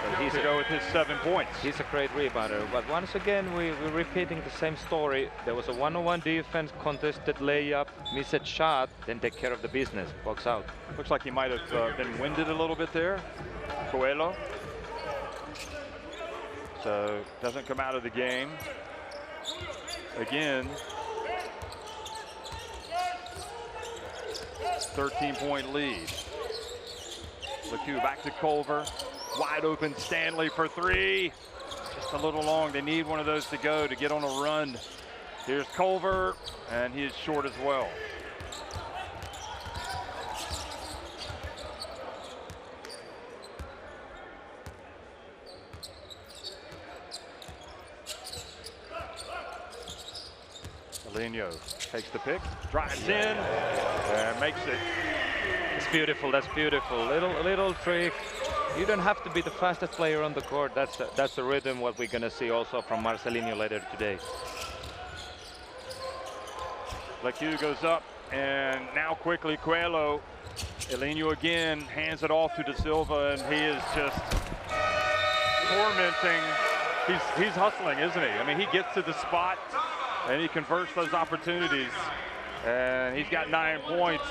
And he's to go with his 7 points. He's a great rebounder. But once again, we're repeating the same story. There was a one-on-one defense, contested layup, missed shot, then take care of the business, box out. Looks like he might have been winded a little bit there, Coelho. So doesn't come out of the game. Again, 13-point lead. LeCue back to Culver. Wide open Stanley for 3. Just a little long. They need one of those to go to get on a run. Here's Culver, and he is short as well. Elinho takes the pick, drives in, and makes it. It's beautiful. That's beautiful. Little trick. You don't have to be the fastest player on the court. That's the rhythm what we're gonna see also from Marcelinho later today. LeCue goes up, and now quickly Coelho. Elinho again hands it off to Da Silva, and he is just tormenting. He's hustling, isn't he? I mean, he gets to the spot and he converts those opportunities. And he's got 9 points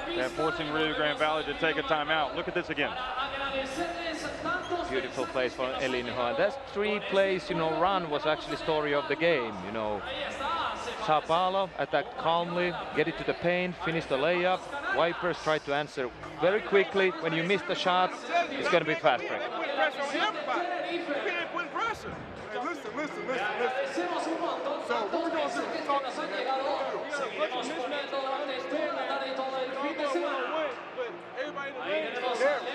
and forcing Rio Grande Valley to take a timeout. Look at this again. Beautiful plays for Elinho. And that's 3 plays, run was actually story of the game, São Paulo attacked calmly, get it to the paint, finish the layup. Vipers tried to answer very quickly. When you miss the shot, it's going to be fast break. Listen. So what we're going to do is talk to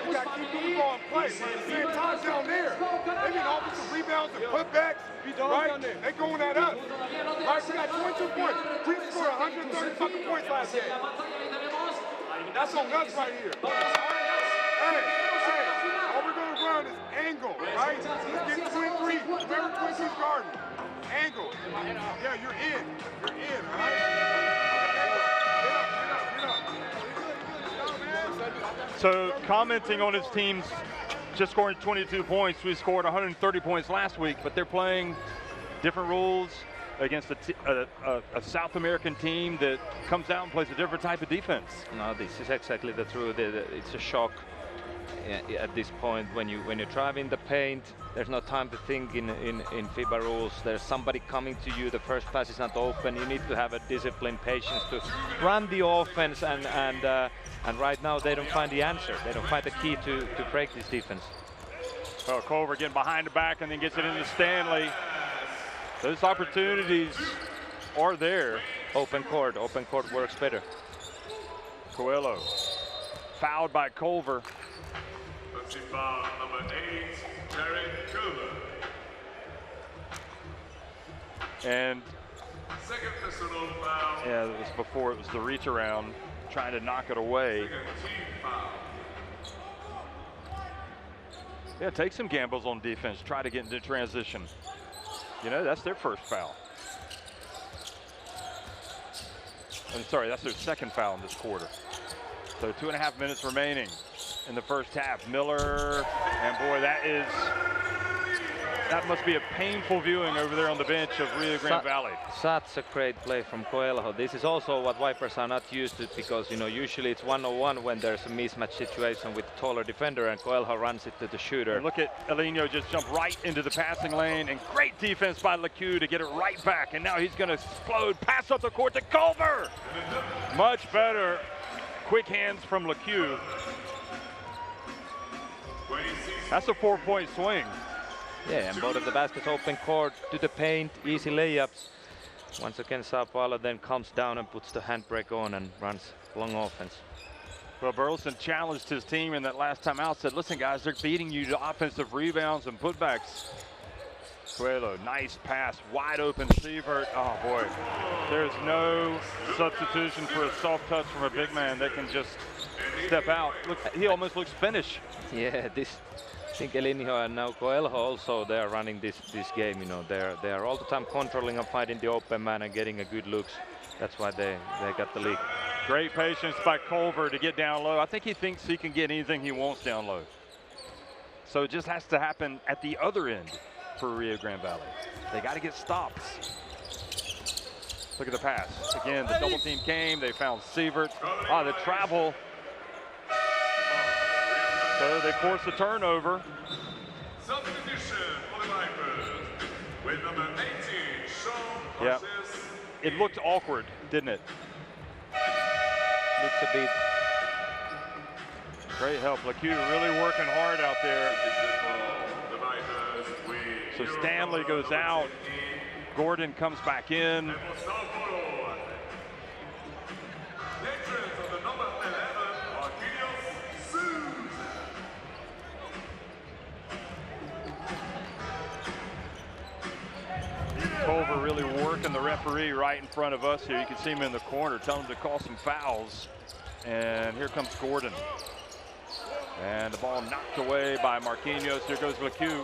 we got to keep the ball in play. But at the same time down there, they get offensive rebounds and putbacks, right? They going at us. Right, we got 22 points. We scored 130 fucking points last game. That's on us right here. Hey, all we're going to run is angle, right? Let's get 23. Remember 23's garden. Angle. Yeah, you're in, all right? Get up. So commenting on his team's just scoring 22 points, we scored 130 points last week, but they're playing different rules against a South American team that comes out and plays a different type of defense. No, this is exactly the truth. It's a shock at this point when you drive in the paint. There's no time to think in FIBA rules. There's somebody coming to you. The first pass is not open. You need to have a disciplined patience to run the offense, and right now they don't find the answer. They don't find the key to break this defense. Well, Culver getting behind the back and then gets it into Stanley. Those opportunities are there. Open court works better. Coelho fouled by Culver. Foul number 8, Jared Culver. And Second personal foul. yeah, it was before, it was the reach around, trying to knock it away. Second team foul. Yeah, take some gambles on defense, try to get into transition. You know, that's their first foul. I'm sorry, that's their second foul in this quarter. So 2.5 minutes remaining in the first half. Miller, and boy, that must be a painful viewing over there on the bench of Rio Grande Valley. Such a great play from Coelho. This is also what Vipers are not used to, because, you know, usually it's 1-on-1 when there's a mismatch situation with the taller defender, and Coelho runs it to the shooter. And look at Elinho just jump right into the passing lane, and great defense by LeCue to get it right back, and now he's going to explode, pass up the court to Culver. Much better. Quick hands from LeCue. That's a 4-point swing. Yeah, and both of the baskets open court to the paint, easy layups. Once again, São Paulo then comes down and puts the handbrake on and runs long offense. Well, Burleson challenged his team in that last time out, said, listen guys, they're beating you to offensive rebounds and putbacks. Coelho, nice pass, wide open Sievert. Oh boy, there's no substitution for a soft touch from a big man that can just step out. Look, he almost looks Finnish. Yeah, I think Elinho and now Coelho also, they are running this game. You know, they are all the time controlling and fighting the open man and getting a good looks. That's why they got the lead. Great patience by Culver to get down low. I think he thinks he can get anything he wants down low. So it just has to happen at the other end for Rio Grande Valley. They got to get stops. Look at the pass. Again, the double team came. They found Sievert. The travel. So they force a turnover. Substitution for the Vipers with number 18, Sean. Yeah. It looked awkward, didn't it? Looks a bit. Great help. LeCue really working hard out there. So Stanley goes out. Gordon comes back in. Culver really working the referee right in front of us here. You can see him in the corner, telling him to call some fouls. And here comes Gordon. And the ball knocked away by Marquinhos. Here goes LeCue.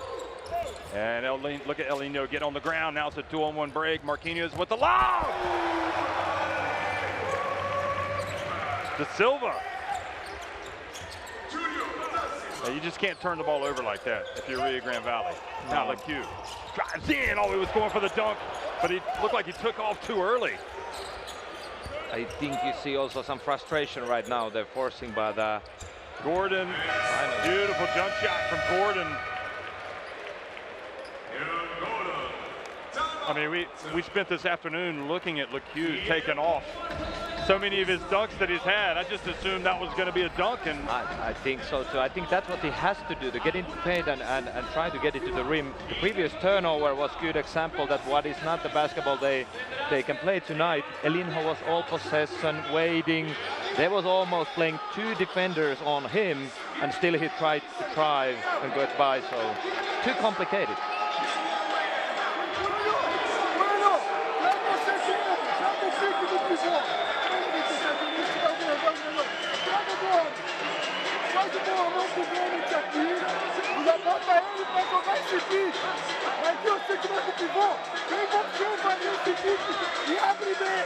And look at Elinho get on the ground. Now it's a 2-on-1 break. Marquinhos with the lob. De Silva. Now, you just can't turn the ball over like that if you're Rio Grande Valley. Now LeCue drives in. Oh, he was going for the dunk, but he looked like he took off too early. I think you see also some frustration right now. They're forcing by the Gordon. Beautiful jump shot from Gordon. I mean, we spent this afternoon looking at LeCue taking off so many of his dunks that he's had. I just assumed that was going to be a dunk. And I think so too. I think that's what he has to do, to get into paint and try to get it to the rim. The previous turnover was a good example that what is not the basketball they can play tonight. Elinho was all possession, waiting. They was almost playing two defenders on him, and still he tried to drive and get by. So too complicated. Aqui eu sei que vai pro pivô, vem você fazer esse pique e abre bem.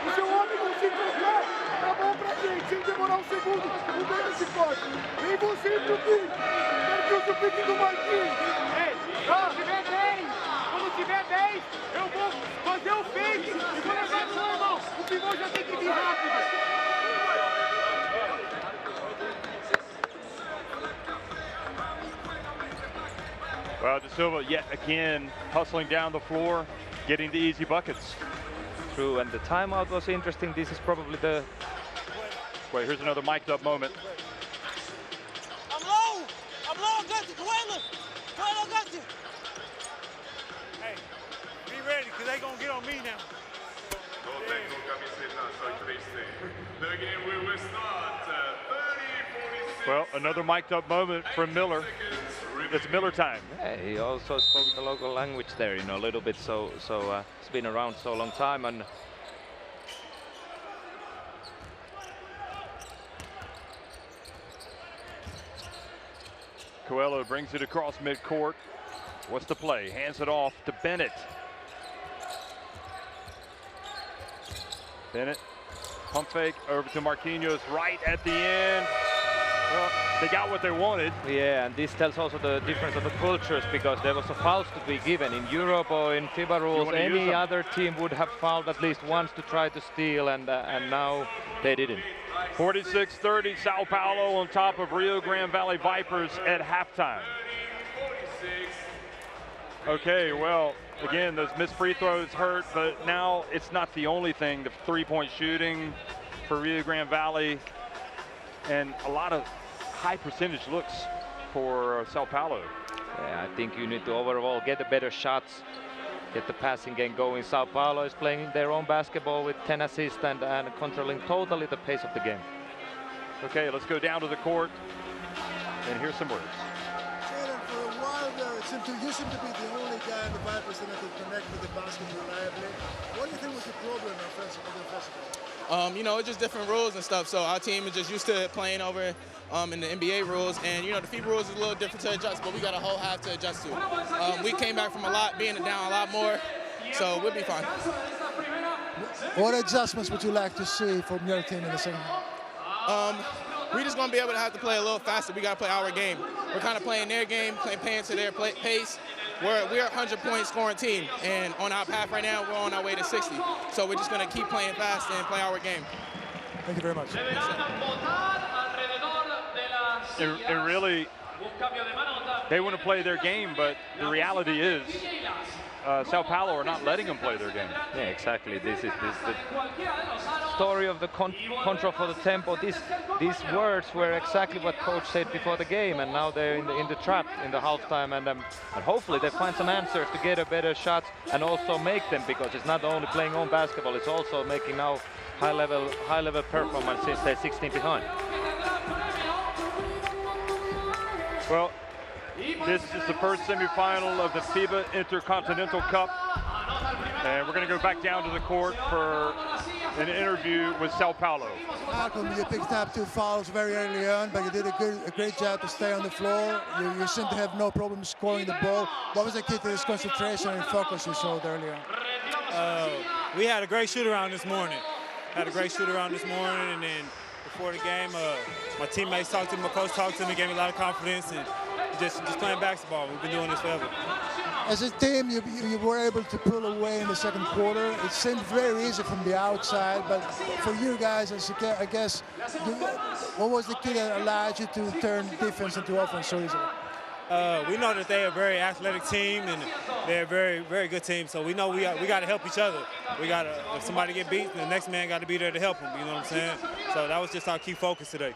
O seu homem não se trocar, tá bom pra gente, sem demorar um segundo. segundo, mudando esse corte. Vem você pro pique. Quero que use o pique do Marquinhos. Ei, quando tiver 10, eu vou fazer o fake e vou levar pro meu irmão. O pivô já tem que vir rápido. Well, De Silva yet again hustling down the floor, getting the easy buckets. True, and the timeout was interesting. This is probably the... Wait, here's another mic'd up moment. I'm low, got you, Coelho, got you. Hey, be ready, because they going to get on me now. The game will start 30-46. Well, another mic'd up moment from Miller. It's Miller time. Yeah, he also spoke the local language there, you know, a little bit. So he's been around so long time, and Coelho brings it across midcourt. What's the play? Hands it off to Bennett. Bennett, pump fake over to Marquinhos right at the end. Well, they got what they wanted. yeah, and this tells also the difference of the cultures, because there was a fouls to be given in Europe or in FIBA rules. Any other team would have fouled at least once to try to steal, and now they didn't. 46-30, São Paulo on top of Rio Grande Valley Vipers at halftime. Okay, well, again, those missed free throws hurt, but now it's not the only thing. The three-point shooting for Rio Grande Valley, and a lot of high percentage looks for São Paulo. Yeah, I think you need to overall get the better shots, get the passing game going. São Paulo is playing their own basketball with 10 assists and controlling totally the pace of the game. Okay, let's go down to the court and hear some words. Jalen, for a while there, you seem to be the only guy in the Vipers that could connect with the basket reliably. What do you think was the problem offensively? You know, it's just different rules and stuff. So our team is just used to playing over in the NBA rules, and you know the FIBA rules is a little different to adjust, but we got a whole half to adjust to. We came back from being down a lot more, so we'll be fine. What adjustments would you like to see from your team in the second half? We're just going to be able to have to play a little faster. We got to play our game. We're kind of playing their game, playing to their pace. We're a 100-point scoring team, and on our path right now, we're on our way to 60. So we're just going to keep playing fast and play our game. Thank you very much. It really, they want to play their game, but the reality is São Paulo are not letting them play their game. Yeah, exactly. This is the story of the control for the tempo. These words were exactly what coach said before the game, and now they're in the trap in the halftime, and hopefully they find some answers to get a better shot and also make them, because it's not only playing on basketball, it's also making now high level performance since they're 16 behind. Well, this is the first semifinal of the FIBA Intercontinental Cup, and we're going to go back down to the court for an interview with São Paulo. Malcolm, you picked up 2 fouls very early on, but you did a great job to stay on the floor. You seem to have no problem scoring the ball. What was the key to this concentration and focus you showed earlier on? We had a great shoot-around this morning. And then before the game, my teammates talked to me, my coach talked to me, gave me a lot of confidence, and just playing basketball. We've been doing this forever. As a team, you were able to pull away in the second quarter. It seemed very easy from the outside, but for you guys, I guess, what was the key that allowed you to turn defense into offense so easily? We know that they're a very athletic team, and they're a very, very good team. So we know we got to help each other. If somebody get beat, the next man got to be there to help them. You know what I'm saying? So that was just our key focus today.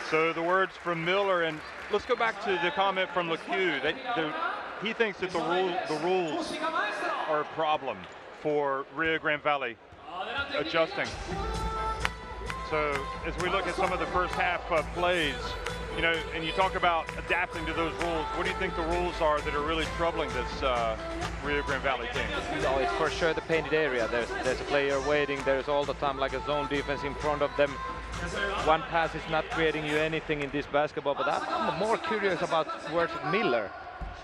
So the words from Miller, and let's go back to the comment from LeCue. He thinks that the rules are a problem for Rio Grande Valley adjusting. So as we look at some of the first half plays, you know, and you talk about adapting to those rules, what do you think the rules are that are really troubling this Rio Grande Valley team? No, it's for sure the painted area. There's a player waiting. There's all the time like a zone defense in front of them. One pass is not creating you anything in this basketball, but I'm more curious about words of Miller.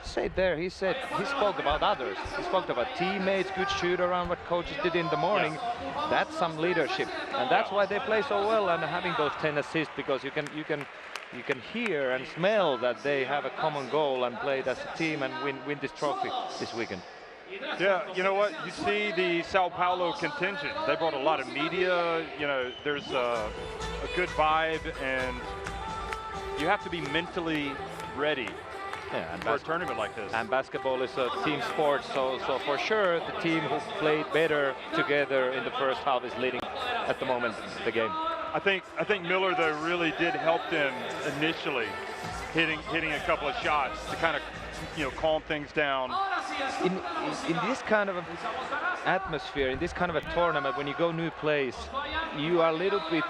say there, he spoke about others. He spoke about teammates, good shoot around what coaches did in the morning. Yes. That's some leadership, and that's why they play so well and having those 10 assists, because you can hear and smell that they have a common goal and played as a team and win this trophy this weekend. Yeah, you know what? You see the Sao Paulo contingent. They brought a lot of media. You know, there's a good vibe, and you have to be mentally ready for a tournament like this. And basketball is a team sport, so for sure the team who played better together in the first half is leading at the moment the game. I think Miller though really did help them initially, hitting a couple of shots to kind of calm things down. In this kind of atmosphere, in this kind of a tournament, when you go new place, you are a little bit,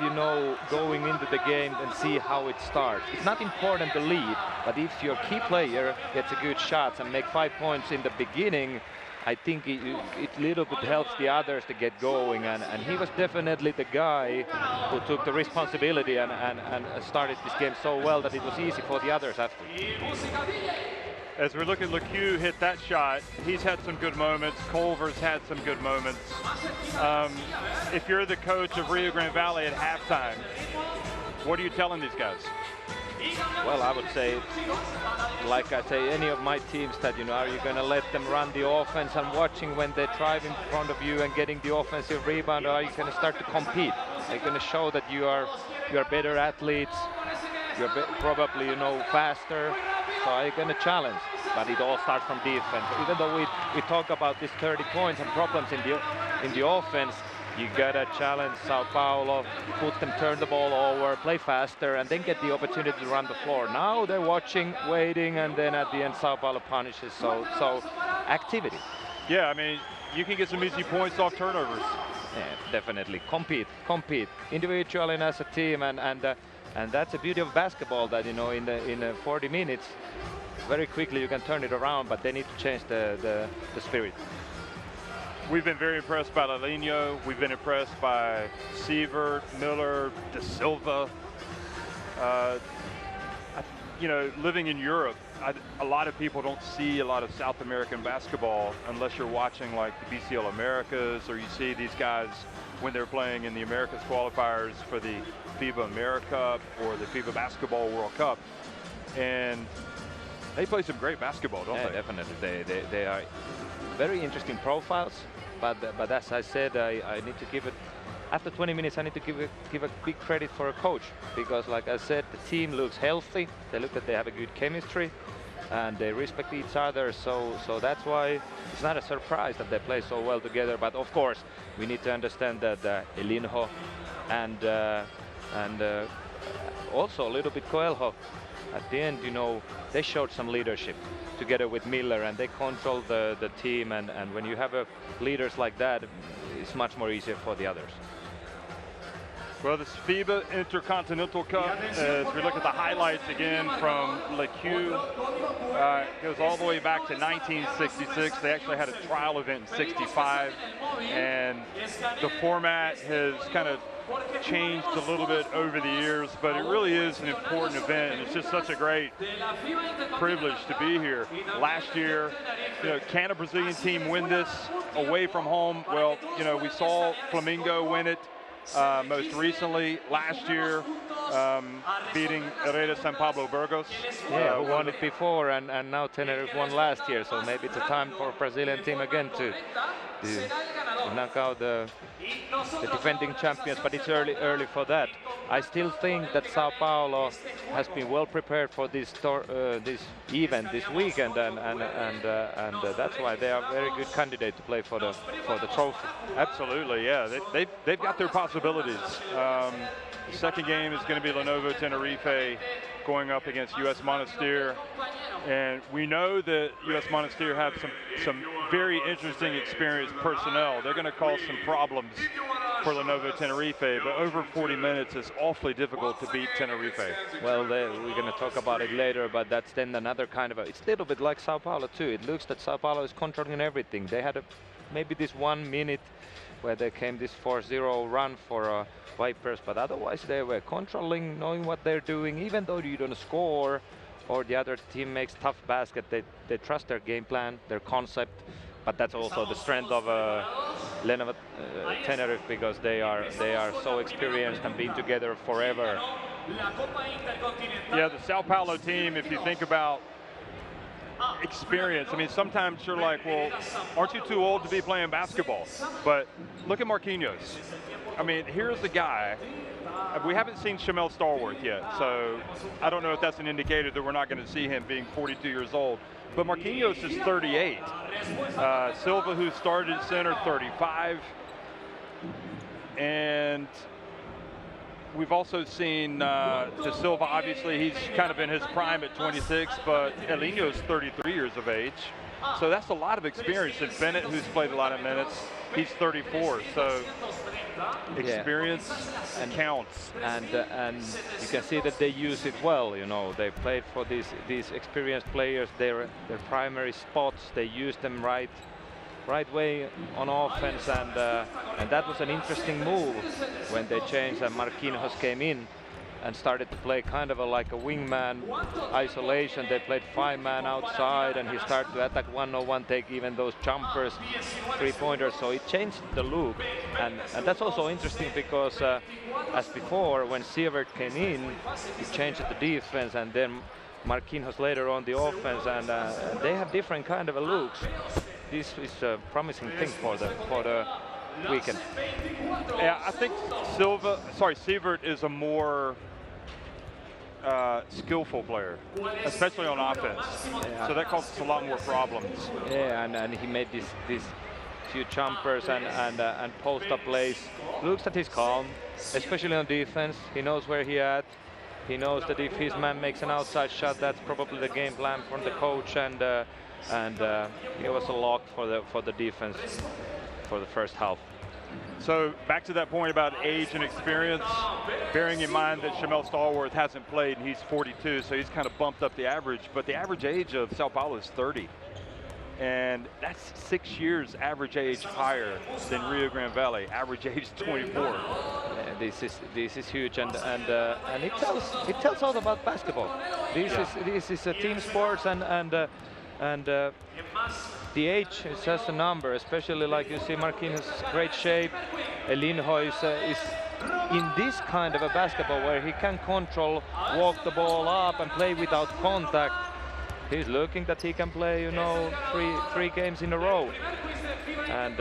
going into the game and see how it starts. It's not important to lead, but if your key player gets a good shot and make 5 points in the beginning, I think it little bit helps the others to get going, and he was definitely the guy who took the responsibility and started this game so well that it was easy for the others after. As we look at LeCue hit that shot, he's had some good moments. Culver's had some good moments. If you're the coach of Rio Grande Valley at halftime, what are you telling these guys? Well, I would say, like I say, any of my teams that, are you going to let them run the offense and watching when they drive in front of you and getting the offensive rebound, or are you going to start to compete? Are you going to show that you are better athletes, you're probably, faster, so are you going to challenge? But it all starts from defense. Even though we talk about these 30 points and problems in the offense, you gotta challenge Sao Paulo, put them, turn the ball over, play faster, and then get the opportunity to run the floor. Now they're watching, waiting, and then at the end Sao Paulo punishes. So activity. Yeah, I mean, you can get some easy points off turnovers. Yeah, definitely. Compete individually and as a team, and that's the beauty of basketball. That in 40 minutes, very quickly you can turn it around, but they need to change the spirit. We've been very impressed by Lelinho. We've been impressed by Sievert, Miller, De Silva. Living in Europe, a lot of people don't see a lot of South American basketball unless you're watching like the BCL Americas, or you see these guys when they're playing in the Americas qualifiers for the FIBA Americup or the FIBA Basketball World Cup. And they play some great basketball, don't they? Definitely. They are very interesting profiles, but as I said, I need to give it, after 20 minutes, I need to give a big credit for a coach, because like I said, the team looks healthy. They look that they have a good chemistry and they respect each other, so that's why it's not a surprise that they play so well together. But of course, we need to understand that Elinho and also a little bit Coelho, at the end, they showed some leadership together with Miller, and they control the team, and when you have leaders like that, it's much more easier for the others. Well, this FIBA Intercontinental Cup, as we look at the highlights again from LeCue, goes all the way back to 1966. They actually had a trial event in 65, and the format has kind of changed a little bit over the years, but it really is an important event, and it's just such a great privilege to be here. Last year, can a Brazilian team win this away from home? Well, we saw Flamengo win it most recently last year, beating Herrera San Pablo Burgos. Yeah, who won it before, and now Tenerife won last year, so maybe it's a time for a Brazilian team again to knock out the defending champions, but it's early for that. I still think that Sao Paulo has been well prepared for this event this weekend, and that's why they are a very good candidate to play for the trophy. Absolutely, yeah. They've got their possibilities. The second game is going to be Lenovo Tenerife going up against US Monastir, and we know that US Monastir have some very interesting experienced personnel. They're going to cause some problems for Lenovo Tenerife, but over 40 minutes is awfully difficult to beat Tenerife. Well, we're going to talk about it later, but that's then another kind of it's a little bit like Sao Paulo too. It looks that Sao Paulo is controlling everything. They had maybe this 1 minute where they came this 4-0 run for Vipers, but otherwise they were controlling, knowing what they're doing. Even though you don't score or the other team makes tough basket, they trust their game plan, their concept, but that's also the strength of Tenerife, because they are so experienced and been together forever. Yeah, the Sao Paulo team, if you think about experience, I mean, sometimes you're like, well, aren't you too old to be playing basketball? But look at Marquinhos. I mean, here's the guy. We haven't seen Shamel Starworth yet, so I don't know if that's an indicator that we're not going to see him being 42 years old. But Marquinhos is 38. Silva, who started at center, 35. And we've also seen De Silva, obviously, he's kind of in his prime at 26, but Elinho's 33 years of age. So that's a lot of experience. And Bennett, who's played a lot of minutes, he's 34. So experience counts. And you can see that they use it well. You know, they played for these experienced players, their primary spots. They use them right way on offense, and that was an interesting move when they changed and Marquinhos came in and started to play kind of like a wingman isolation. They played 5-man outside, and he started to attack 1-on-1, take even those jumpers, 3-pointers. So it changed the look, and that's also interesting because as before, when Sievert came in, he changed the defense, and then Marquinhos later on the offense, and they have different kind of looks. This is a promising thing for the weekend. Yeah, I think Sievert is a more skillful player, especially on offense. Yeah. So that causes a lot more problems. Yeah, and he made these few jumpers and post-up plays. Looks that he's calm, especially on defense. He knows where he at. He knows that if his man makes an outside shot, that's probably the game plan from the coach, and he was a lock for the defense for the first half. So back to that point about age and experience, bearing in mind that Shamel Starworth hasn't played and he's 42, so he's kind of bumped up the average, but the average age of Sao Paulo is 30. And that's 6 years average age higher than Rio Grande Valley, average age 24. Yeah, this is huge, and it tells all about basketball. This is a team sports, and the age is just a number, especially like you see Marquinhos, great shape. Elinho is in this kind of a basketball where he can control, walk the ball up and play without contact. He's looking that he can play, you know, three games in a row. And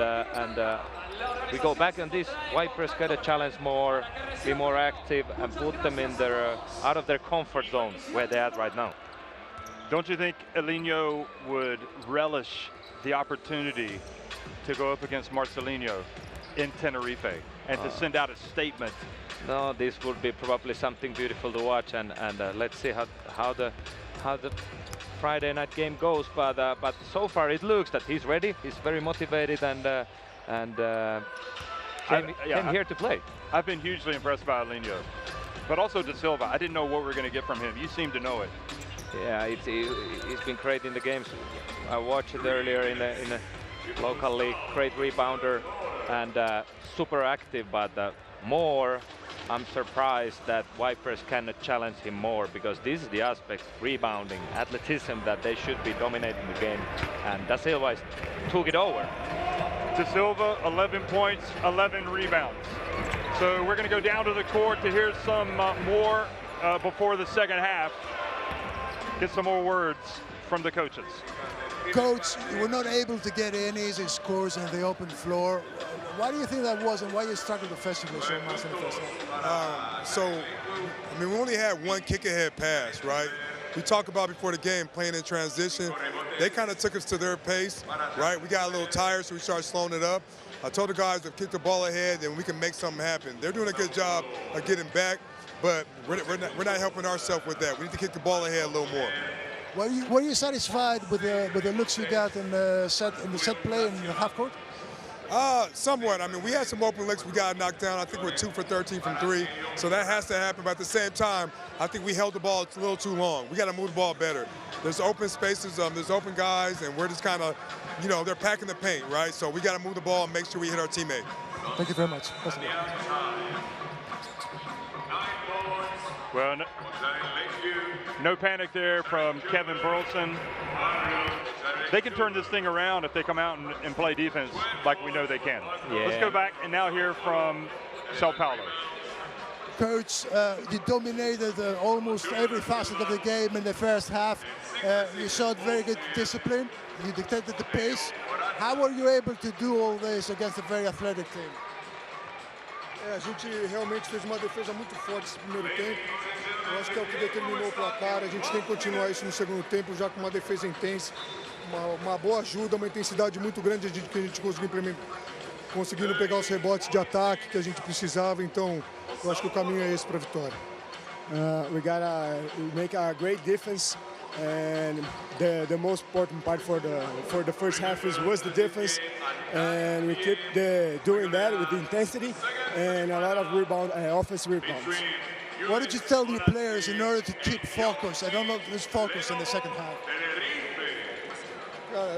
we go back on this. Vipers got to challenge more, be more active, and put them in their out of their comfort zone where they're at right now. Don't you think Elinho would relish the opportunity to go up against Marcelinho in Tenerife and to send out a statement? No, this would be probably something beautiful to watch, and let's see how the Friday night game goes. But so far it looks that he's ready. He's very motivated, and came here to play. I've been hugely impressed by Elinho, but also De Silva. I didn't know what we were going to get from him. You seem to know it. Yeah, he's been great in the games. I watched it earlier in the local league. Great rebounder and super active, but more I'm surprised that Vipers cannot challenge him more, because this is the aspect, rebounding, athleticism, that they should be dominating the game, and Da Silva took it over. Da Silva, 11 points, 11 rebounds. So we're going to go down to the court to hear some more before the second half. Get some more words from the coaches. Coach, you were not able to get any easy scores on the open floor. Why do you think that was, and why you started the festival so much in the first half? I mean, we only had one kick-ahead pass, right? We talked about before the game playing in transition. They kind of took us to their pace, right? We got a little tired, so we started slowing it up. I told the guys to kick the ball ahead, and we can make something happen. They're doing a good job of getting back, but we're not helping ourselves with that. We need to kick the ball ahead a little more. Were you satisfied with the looks you got in the set play in the half court? Somewhat. I mean, we had some open looks we got knocked down. I think we're 2 for 13 from 3, so that has to happen. But at the same time, I think we held the ball a little too long. We got to move the ball better. There's open spaces, there's open guys, and we're just kind of, you know, they're packing the paint, right? So we got to move the ball and make sure we hit our teammate. Thank you very much. Well, No panic there from Kevin Burleson. They can turn this thing around if they come out and play defense like we know they can. Yeah. Let's go back and now hear from São Paulo. Coach, you dominated almost every facet of the game in the first half. You showed very good discipline. You dictated the pace. How were you able to do all this against a very athletic team? A gente realmente fez uma defesa muito forte nesse primeiro tempo. Eu acho que é o que determinou o placar. A gente tem que continuar isso no segundo tempo, já com uma defesa intensa, uma boa ajuda, uma intensidade muito grande que a gente conseguindo pegar os rebotes de ataque que a gente precisava. Então, eu acho que o caminho é esse para a vitória. We gotta make a great defense, and the most important part for the first half was the defense, and we keep doing that with the intensity and a lot of offensive rebounds. What did you tell your players in order to keep focus? I don't know this focus in the second half.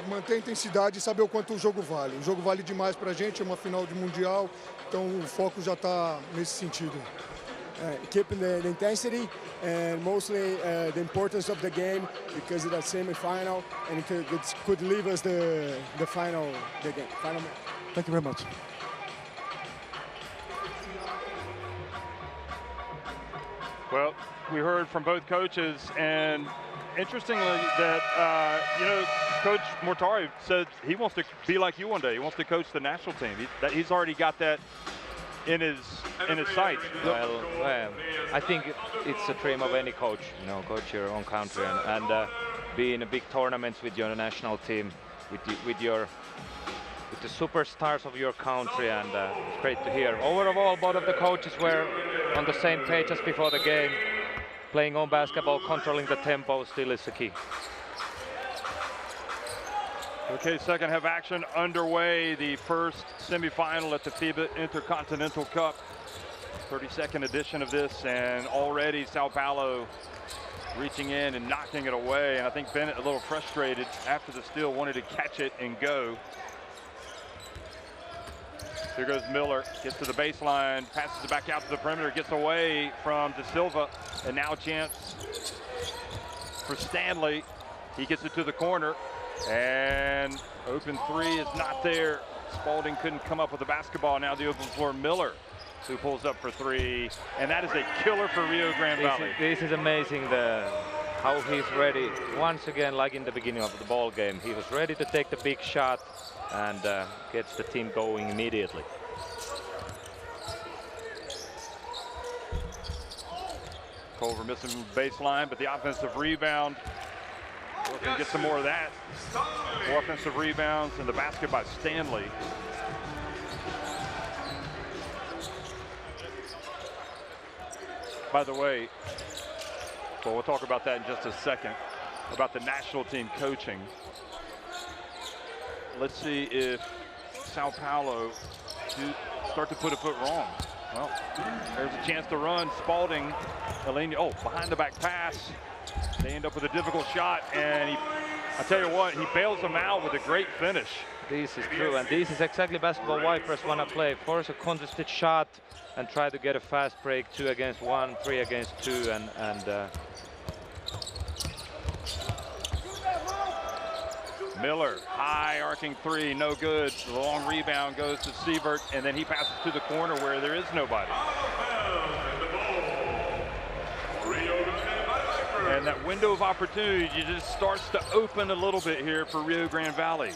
Manter a intensidade e saber o quanto o jogo vale. O jogo vale demais para a gente, é uma final de mundial, então o foco já está nesse sentido. Keeping the intensity and mostly the importance of the game because it's a semi-final and it could leave us the final game. Thank you very much. Well, we heard from both coaches, and interestingly that, Coach Mortari said he wants to be like you one day. He wants to coach the national team. He's already got that in his sights. Well, I think it's a dream of any coach, coach your own country and be in a big tournaments with your national team, with the superstars of your country, and it's great to hear. Overall, both of the coaches were on the same page as before the game. Playing on basketball, controlling the tempo still is the key. Okay, second half action underway. The first semifinal at the FIBA Intercontinental Cup. 32nd edition of this, and already São Paulo reaching in and knocking it away. And I think Bennett a little frustrated after the steal, wanted to catch it and go. Here goes Miller, gets to the baseline, passes it back out to the perimeter, gets away from De Silva, and now a chance for Stanley. He gets it to the corner, and open three is not there. Spalding couldn't come up with the basketball. Now the open floor, Miller, who pulls up for three, and that is a killer for Rio Grande Valley. This is amazing, how he's ready. Once again, like in the beginning of the ball game, he was ready to take the big shot and gets the team going immediately. Culver missing from the baseline, but the offensive rebound. We can get some more of that. More offensive rebounds, and the basket by Stanley. By the way, well, we'll talk about that in just a second, about the national team coaching. Let's see if São Paulo start to put a foot wrong. Well, there's a chance to run. Spalding, behind the back pass. They end up with a difficult shot, and I tell you what, he bails them out with a great finish. This is true, and this is exactly basketball Vipers want to play. Force a contested shot and try to get a fast break, 2 against 1, 3 against 2, and Miller, high arcing three, no good. The long rebound goes to Sievert, and then he passes to the corner where there is nobody. And that window of opportunity just starts to open a little bit here for Rio Grande Valley.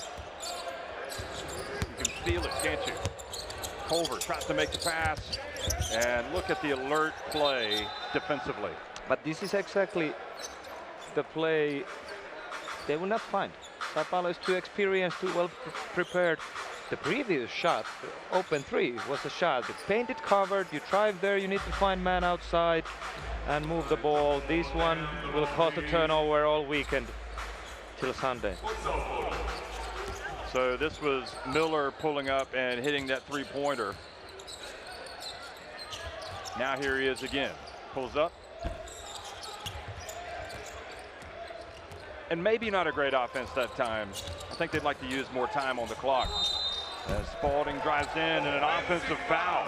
You can feel it, can't you? Culver tries to make the pass, and look at the alert play defensively. But this is exactly the play they will not find. São Paulo is too experienced, too well prepared. The previous shot, open three, was a shot. The painted covered, you drive there, you need to find man outside and move the ball. This one will cause a turnover all weekend till Sunday. So this was Miller pulling up and hitting that three-pointer. Now here he is again. Pulls up. And maybe not a great offense that time. I think they'd like to use more time on the clock. As Spalding drives in and an offensive foul.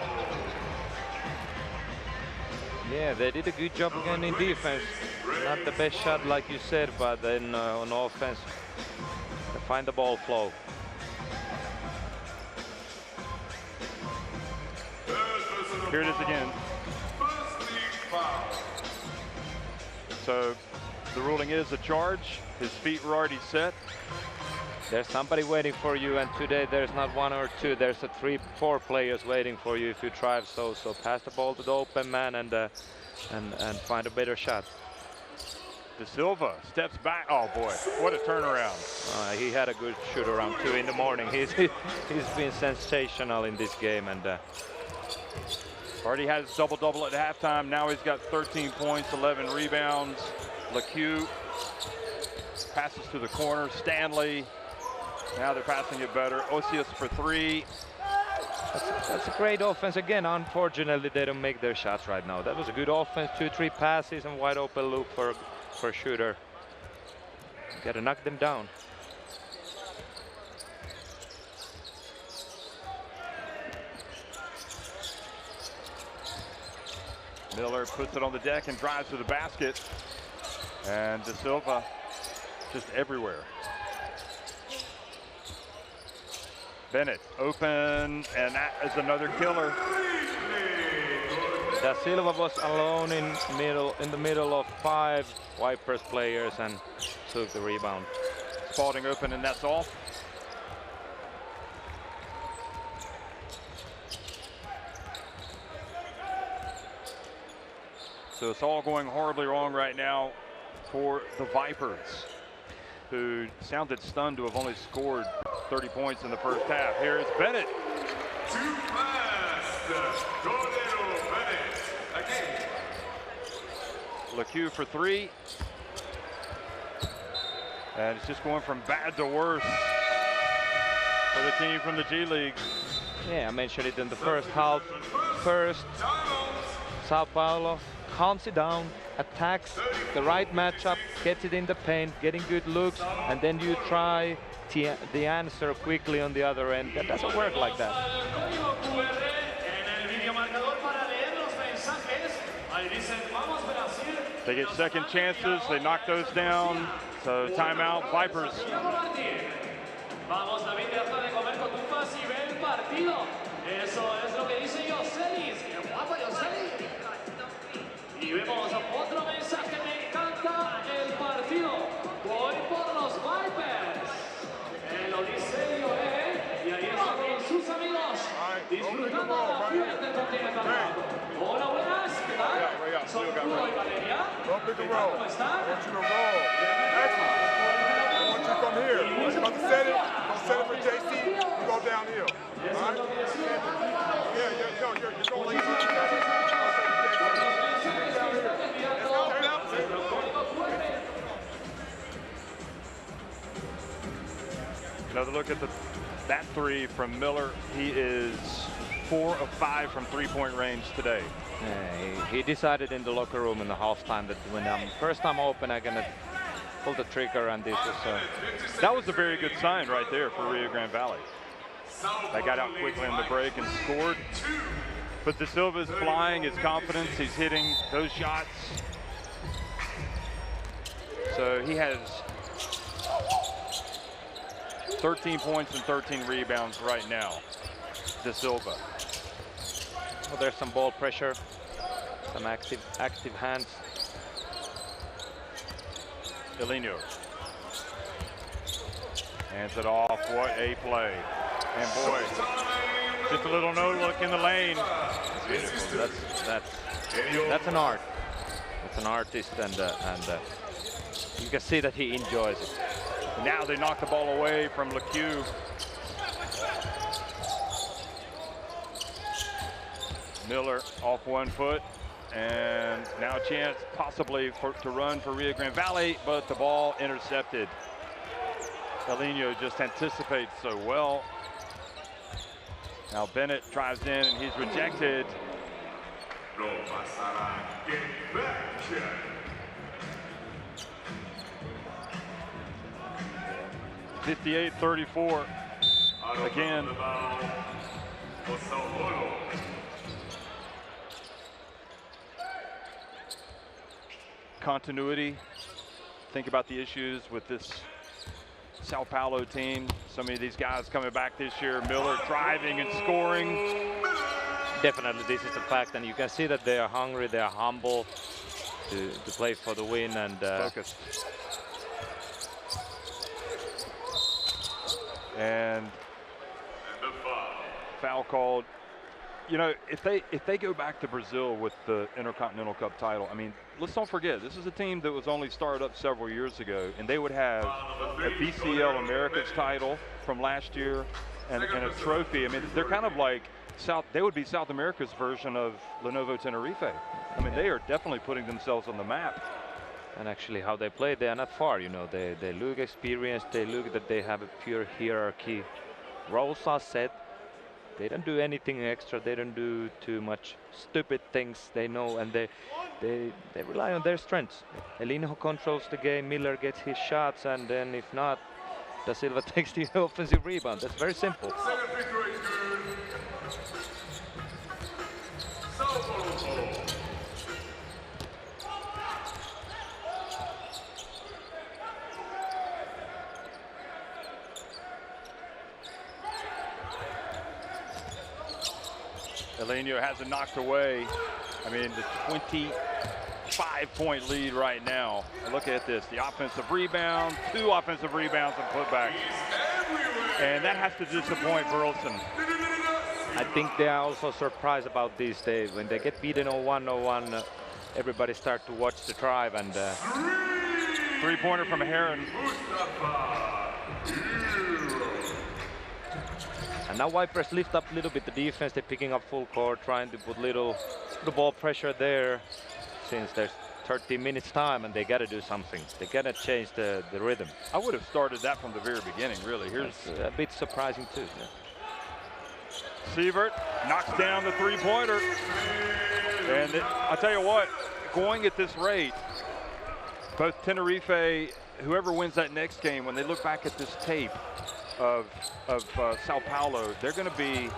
Yeah, they did a good job again in defense. Not the best shot, like you said, but then on offense, they find the ball flow. Here it is again. So the ruling is a charge. His feet were already set. There's somebody waiting for you, and today there's not one or two. There's a 3-4 players waiting for you if you drive. So pass the ball to the open man and find a better shot. De Silva steps back. Oh boy, what a turnaround! He had a good shoot around too in the morning. He's been sensational in this game, and already has double-double at halftime. Now he's got 13 points, 11 rebounds. LeCue passes to the corner. Stanley. Now they're passing it better. Osius for 3. That's a great offense. Again, unfortunately, they don't make their shots right now. That was a good offense. 2-3 passes and wide open look for a shooter. Got to knock them down. Miller puts it on the deck and drives to the basket. And De Silva just everywhere. Bennett open, and that is another killer. Da Silva was alone in the middle of 5 Vipers players and took the rebound. Spalding open, and that's all. So it's all going horribly wrong right now for the Vipers, who sounded stunned to have only scored 30 points in the first half. Here's Bennett. Too fast. Bennett again. LeCue for 3. And it's just going from bad to worse for the team from the G League. Yeah, I mentioned it in the first half. First, São Paulo calms it down, attacks the right matchup, gets it in the paint, getting good looks, and then you try the answer quickly on the other end. That doesn't work like that. They get second chances, they knock those down. So timeout, Vipers. Vamos, David, deja de comer cotufas y ve el partido. Eso es lo que dice Yoselis. ¡Qué guapo, Yoselis! Y vemos otro mensaje. Me encanta el partido. Voy por los Vipers. Lo dice Joel. Y ahí está con sus amigos. Disfrutando la fiesta del torneo. Hola, buenas. ¿Qué tal? Soy Bruno y Valeria. ¿Cómo están? Come here. You're about to set it. Don't set it for JC. You go downhill. All right? Yeah, you're going like Another look at that 3 from Miller. He is 4 of 5 from 3-point range today. Yeah, he decided in the locker room in the halftime that when I'm first time open, I'm gonna pull the trigger, and this was that was a very good sign right there for Rio Grande Valley. They got out quickly on the break and scored. But De Silva's flying, his confidence, he's hitting those shots. So he has 13 points and 13 rebounds right now, De Silva. Well, there's some ball pressure, some active hands. Eliminou hands it off. What a play. And boy, just a little no look in the lane. Beautiful. That's an art. That's an artist, and you can see that he enjoys it. Now they knock the ball away from LeCue. Miller off 1 foot. And now a chance possibly to run for Rio Grande Valley, but the ball intercepted. Eliminou just anticipates so well. Now Bennett drives in and he's rejected. 58-34 again. continuity. Think about the issues with this Sao Paulo team. So many of these guys coming back this year. Miller driving and scoring. Definitely, this is a fact, and you can see that they are hungry, they are humble to play for the win and focused. And foul called. You know, if they go back to Brazil with the Intercontinental Cup title, I mean, let's don't forget, this is a team that was only started up several years ago, and they would have a BCL Americas title from last year and a trophy. I mean, they're kind of like they would be South America's version of Lenovo Tenerife. I mean, they are definitely putting themselves on the map. And actually, how they play, they are not far. You know, they look experienced. They look that they have a pure hierarchy. Roles are set. They don't do anything extra. They don't do too much stupid things. They know, and they rely on their strengths. Eliminou controls the game. Miller gets his shots, and then if not, Da Silva takes the offensive rebound. That's very simple. Eliminou has it knocked away. I mean, the 25-point lead right now. Look at this, the offensive rebound, 2 offensive rebounds and putbacks. And that has to disappoint Burleson. I think they are also surprised about this. When they get beaten 0-1, everybody start to watch the drive. And three-pointer from Heron. And now Vipers lift up a little bit the defense. They're picking up full court, trying to put little ball pressure there since there's 30 minutes time, and they got to do something. They got to change the rhythm. I would have started that from the very beginning, really. Here's a bit surprising too. Yeah. Sievert knocks down the three-pointer. And I'll tell you what, going at this rate, both Tenerife, whoever wins that next game, when they look back at this tape of Sao Paulo, they're going to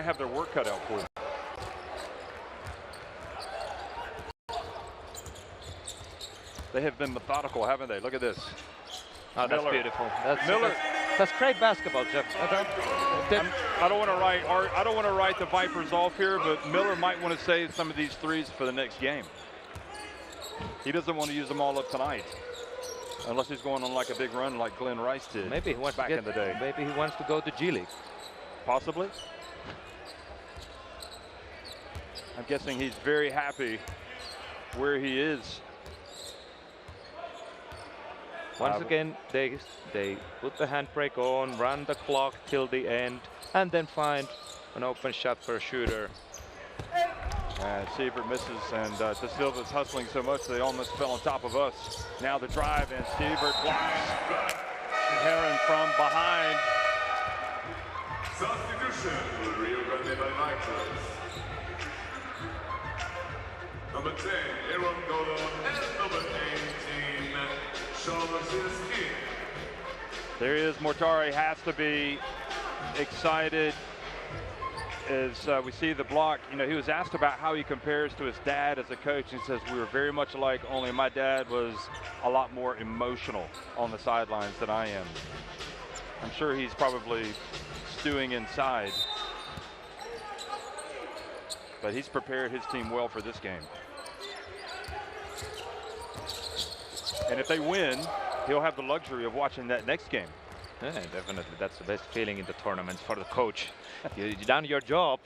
have their work cut out for them. They have been methodical, haven't they? Look at this. Oh, that's beautiful. That's great basketball, Jeff. I don't want to write the Vipers off here, but Miller might want to save some of these threes for the next game. He doesn't want to use them all up tonight, unless he's going on like a big run like Glenn Rice did. Maybe he wants back in the day. Maybe he wants to go to G League. Possibly. I'm guessing he's very happy where he is. Once again, they put the handbrake on, run the clock till the end, and then find an open shot for a shooter. And Sievert misses, and Da Silva's hustling so much they almost fell on top of us. Now the drive, and Sievert blocks Heron from behind. Substitution for Rio Grande Valley Vipers. Number 10, Aaron Gordon, and number 18, Sean Martinez. There he is. Mortari has to be excited as we see the block. You know, he was asked about how he compares to his dad as a coach, and he says, we were very much alike, only my dad was a lot more emotional on the sidelines than I am. I'm sure he's probably stewing inside, but he's prepared his team well for this game. And if they win, he'll have the luxury of watching that next game. Yeah, definitely. That's the best feeling in the tournament for the coach. You've done your job.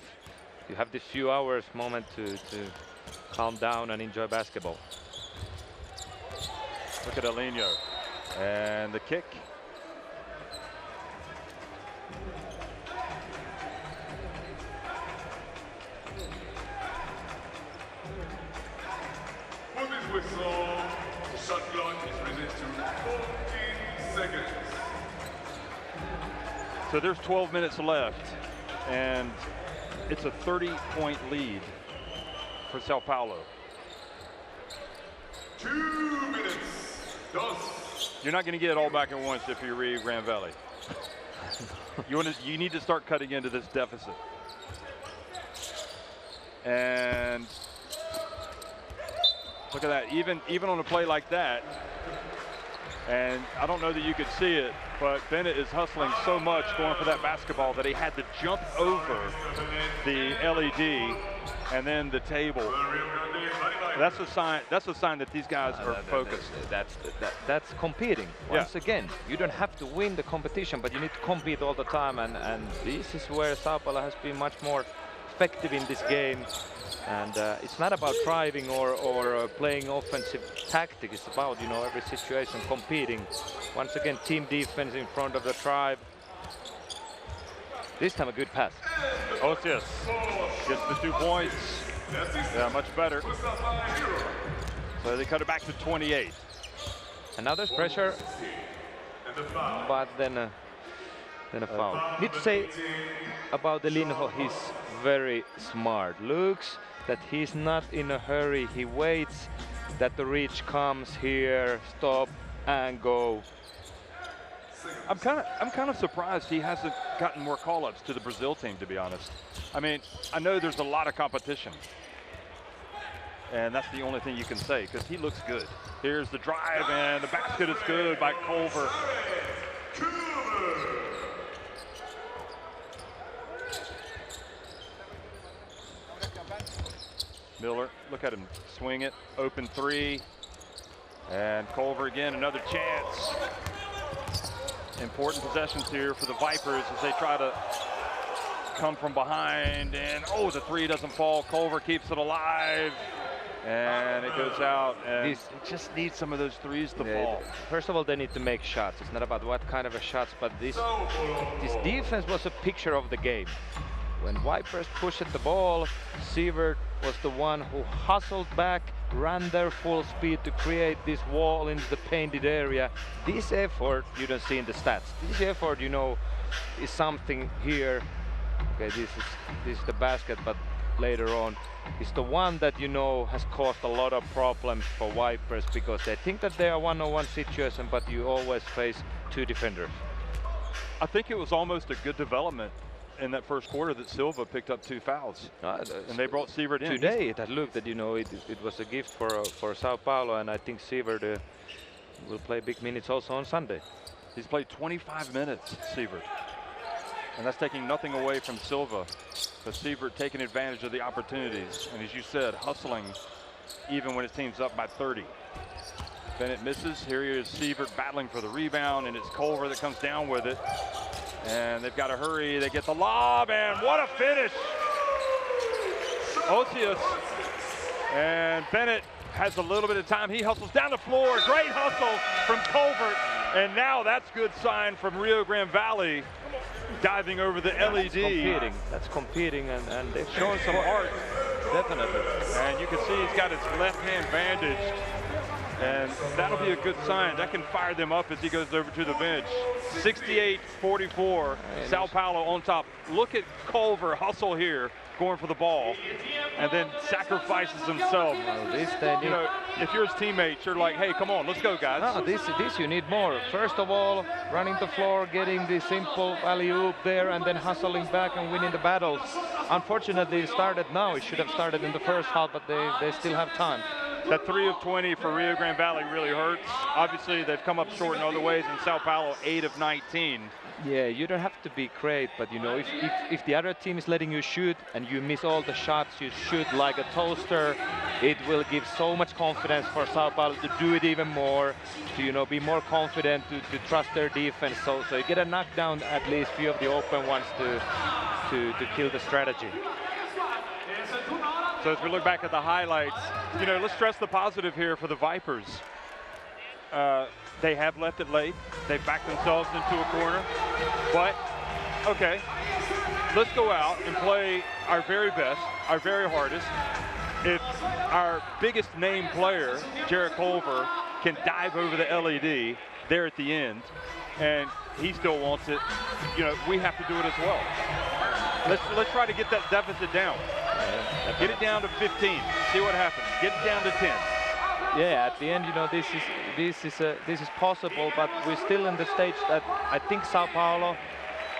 You have this few hours moment to calm down and enjoy basketball. Look at Eliminou. And the kick. For this whistle, the shot clock is reset to 14 seconds. So there's 12 minutes left, and it's a 30-point lead for Sao Paulo. 2 minutes. You're not going to get it all back at once if you're Rio Grande Valley. You need to start cutting into this deficit. And Look at that, even on a play like that. And I don't know that you could see it, but Bennett is hustling so much going for that basketball that he had to jump over the LED and then the table. That's a sign that these guys are focused. That's competing. Once again, you don't have to win the competition, but you need to compete all the time. And this is where São Paulo has been much more effective in this game. And it's not about driving or playing offensive tactics. It's about, you know, every situation competing. Once again, team defense in front of the drive. This time a good pass. Oh, yes. Gets the 2 points. Yeah, much better. So they cut it back to 28. And now there's pressure, but then a foul. Need to say about Eliminou, he's very smart. Looks that he's not in a hurry. He waits that the reach comes here, stop and go. I'm kind of surprised he hasn't gotten more call-ups to the Brazil team, to be honest. I mean, I know there's a lot of competition, and that's the only thing you can say, because he looks good. Here's the drive, and the basket is good by Culver. Miller, look at him swing it, open three, and Culver again, another chance. Important possessions here for the Vipers as they try to come from behind, and oh, the three doesn't fall. Culver keeps it alive, and it goes out, and it just needs some of those threes to fall. First of all, they need to make shots. It's not about what kind of a shots, but this defense was a picture of the game. When Vipers pushed the ball, Sievert was the one who hustled back, ran their full speed to create this wall in the painted area. This effort you don't see in the stats. This effort, you know, is something here. Okay, this is the basket, but later on is the one that, you know, has caused a lot of problems for Vipers, because they think that they are one-on-one situation, but you always face two defenders. I think it was almost a good development in that first quarter that Silva picked up 2 fouls, and they brought Sievert in. Today it had looked that, you know, it was a gift for São Paulo, and I think Sievert will play big minutes also on Sunday. He's played 25 minutes, Sievert, and that's taking nothing away from Silva, but Sievert taking advantage of the opportunities, and as you said, hustling even when his team's up by 30. Bennett misses. Here he is, Sievert battling for the rebound, and it's Culver that comes down with it. And they've got to hurry. They get the lob, and what a finish! Osius, and Bennett has a little bit of time. He hustles down the floor. Great hustle from Culver, and now that's good sign from Rio Grande Valley, diving over the LED. That's competing, and they've shown some heart. Definitely. And you can see he's got his left hand bandaged, and that'll be a good sign. That can fire them up as he goes over to the bench. 68-44, São Paulo on top. Look at Culver hustle here, going for the ball, and then sacrifices himself. You know, if you're his teammate, you're like, hey, come on, let's go, guys. No, this you need more. First of all, running the floor, getting the simple alley-oop there, and then hustling back and winning the battles. Unfortunately, it started now. It should have started in the first half, but they still have time. That 3 of 20 for Rio Grande Valley really hurts. Obviously, they've come up short in other ways, and São Paulo 8 of 19. Yeah, you don't have to be great, but you know, if the other team is letting you shoot and you miss all the shots, you shoot like a toaster, it will give so much confidence for São Paulo to do it even more, to, you know, be more confident, to trust their defense. So you get a knockdown, at least few of the open ones to kill the strategy. So as we look back at the highlights, you know, let's stress the positive here for the Vipers. They have left it late. They've backed themselves into a corner. But, okay, let's go out and play our very best, our very hardest. If our biggest name player, Jared Culver, can dive over the LED there at the end, and he still wants it, you know, we have to do it as well. Let's try to get that deficit down. Get it down to 15. See what happens. Get it down to 10. Yeah, at the end, you know, this is possible, but we're still in the stage that I think São Paulo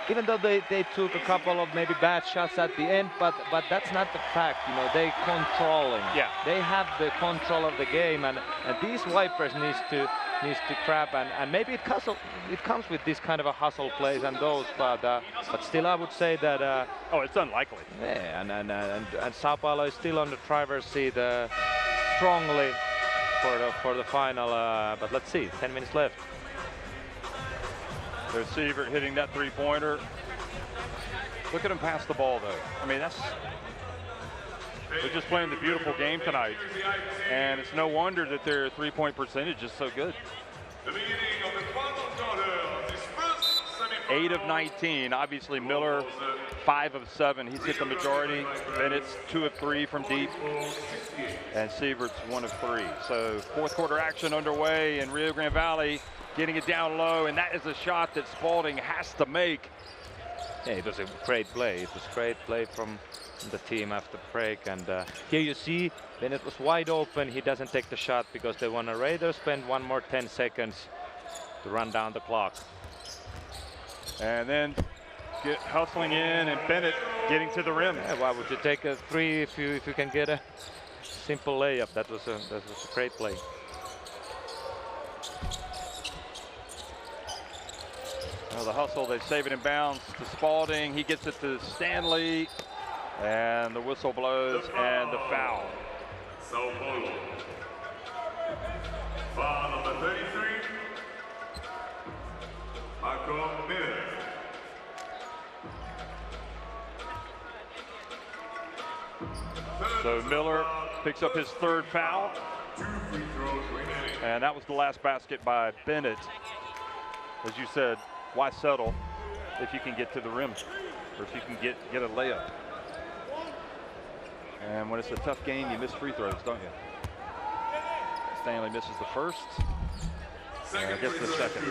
even though they took a couple of maybe bad shots at the end, but that's not the fact. You know, they controlling. Yeah. They have the control of the game, and these Vipers needs to grab, and maybe it comes with this kind of a hustle plays and those, but still I would say that oh, it's unlikely. yeah, and São Paulo is still on the driver's seat strongly for the final, but let's see, 10 minutes left. There's Sievert hitting that three-pointer. Look at him pass the ball, though. I mean, they're just playing the beautiful game tonight, and it's no wonder that their three-point percentage is so good. 8 of 19. Obviously, Miller 5 of 7. He's hit the majority. Bennett's 2 of 3 from deep, and Sievert's 1 of 3. So fourth quarter action underway in Rio Grande Valley, getting it down low, and that is a shot that Spalding has to make. Yeah, it was a great play. It was great play from the team after break, and here you see Bennett was wide open. He doesn't take the shot because they want to rather spend one more 10 seconds to run down the clock. And then hustling in, and Bennett getting to the rim. Yeah, why would you take a 3 if you can get a simple layup? That was a great play. Well, the hustle, they save it in bounds to Spalding. He gets it to Stanley, and the whistle blows, and the foul. São Paulo. Foul number 33. Marco Miller. So Miller picks up his third foul, and that was the last basket by Bennett. As you said, why settle if you can get to the rim, or if you can get a layup? And when it's a tough game, you miss free throws, don't you? Stanley misses the first, and gets the second.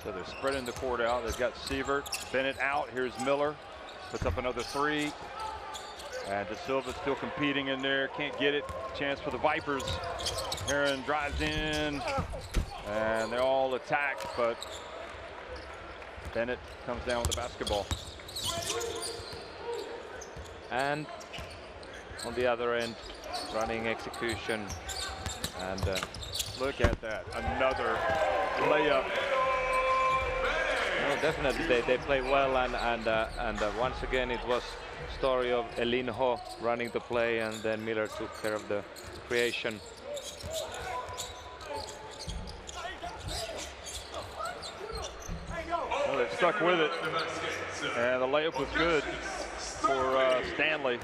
So they're spreading the court out. They've got Sievert, Bennett out. Here's Miller, puts up another 3. And De Silva still competing in there, can't get it. Chance for the Vipers. Heron drives in, and they all attack, but Bennett comes down with the basketball. And on the other end, running execution, and look at that, another layup. No, definitely they play well, and once again it was story of eliminou running the play, and then Miller took care of the creation. Well, they stuck with it, and the layup was good for Stanley.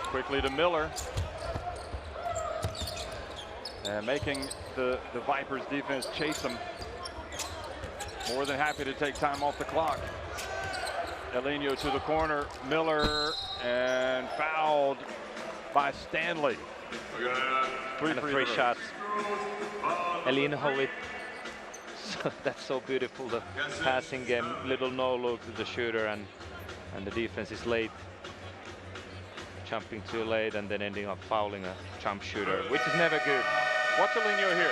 Quickly to Miller, and making the Vipers defense chase them. More than happy to take time off the clock. Eliminou to the corner, Miller, and fouled by Stanley. Three shots. Eliminou with, so that's so beautiful, the passing game, little no look to the shooter, and the defense is late. Jumping too late and then ending up fouling a jump shooter, which is never good. Watch Eliminou here.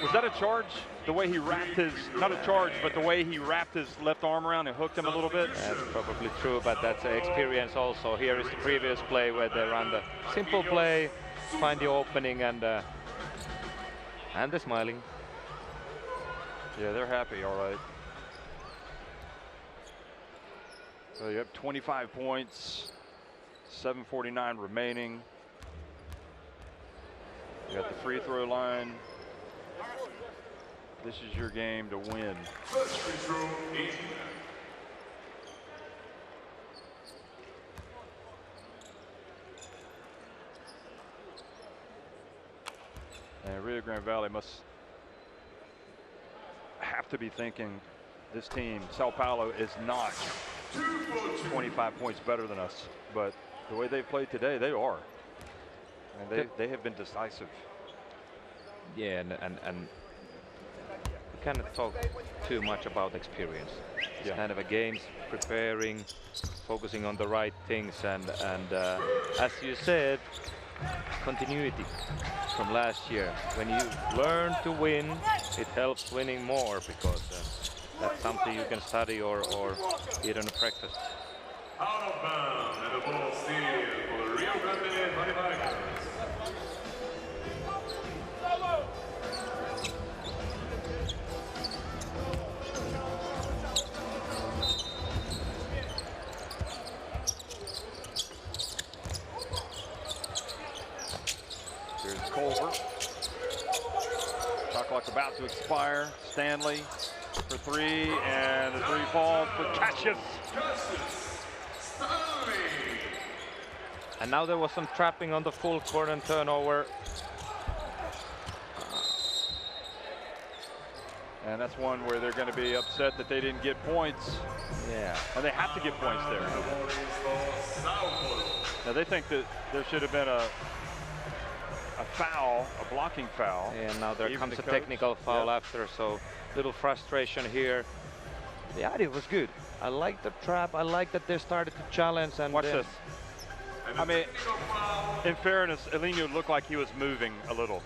Was that a charge? The way he wrapped his, not a charge, but the way he wrapped his left arm around and hooked him a little bit? That's probably true, but that's an experience also. Here is the previous play where they run the simple play, find the opening, and they're smiling. Yeah, they're happy, all right. So you have 25 points, 7:49 remaining. You got the free throw line. This is your game to win. First free throw, 18. And Rio Grande Valley must have to be thinking this team, São Paulo, is not 25 points better than us, but the way they've played today, they are. And they have been decisive. Yeah, and the cannot talk too much about experience. It's kind of a games, preparing, focusing on the right things, and as you said, continuity from last year. When you learn to win, it helps winning more, because that's something you can study or get on a practice. Out of bounds, and the ball steal for the Rio Grande Valley Vipers. Here's Culver. Shot clock about to expire. Stanley for three, and the three falls for Cassius. And now there was some trapping on the full court and turnover. And that's one where they're going to be upset that they didn't get points. Yeah. And they have to get points there. Now they think that there should have been a foul, a blocking foul. And now there comes a technical foul after, so little frustration here. The idea was good. I like the trap. I like that they started to challenge. And watch this. I mean, in fairness, Eliminou looked like he was moving a little.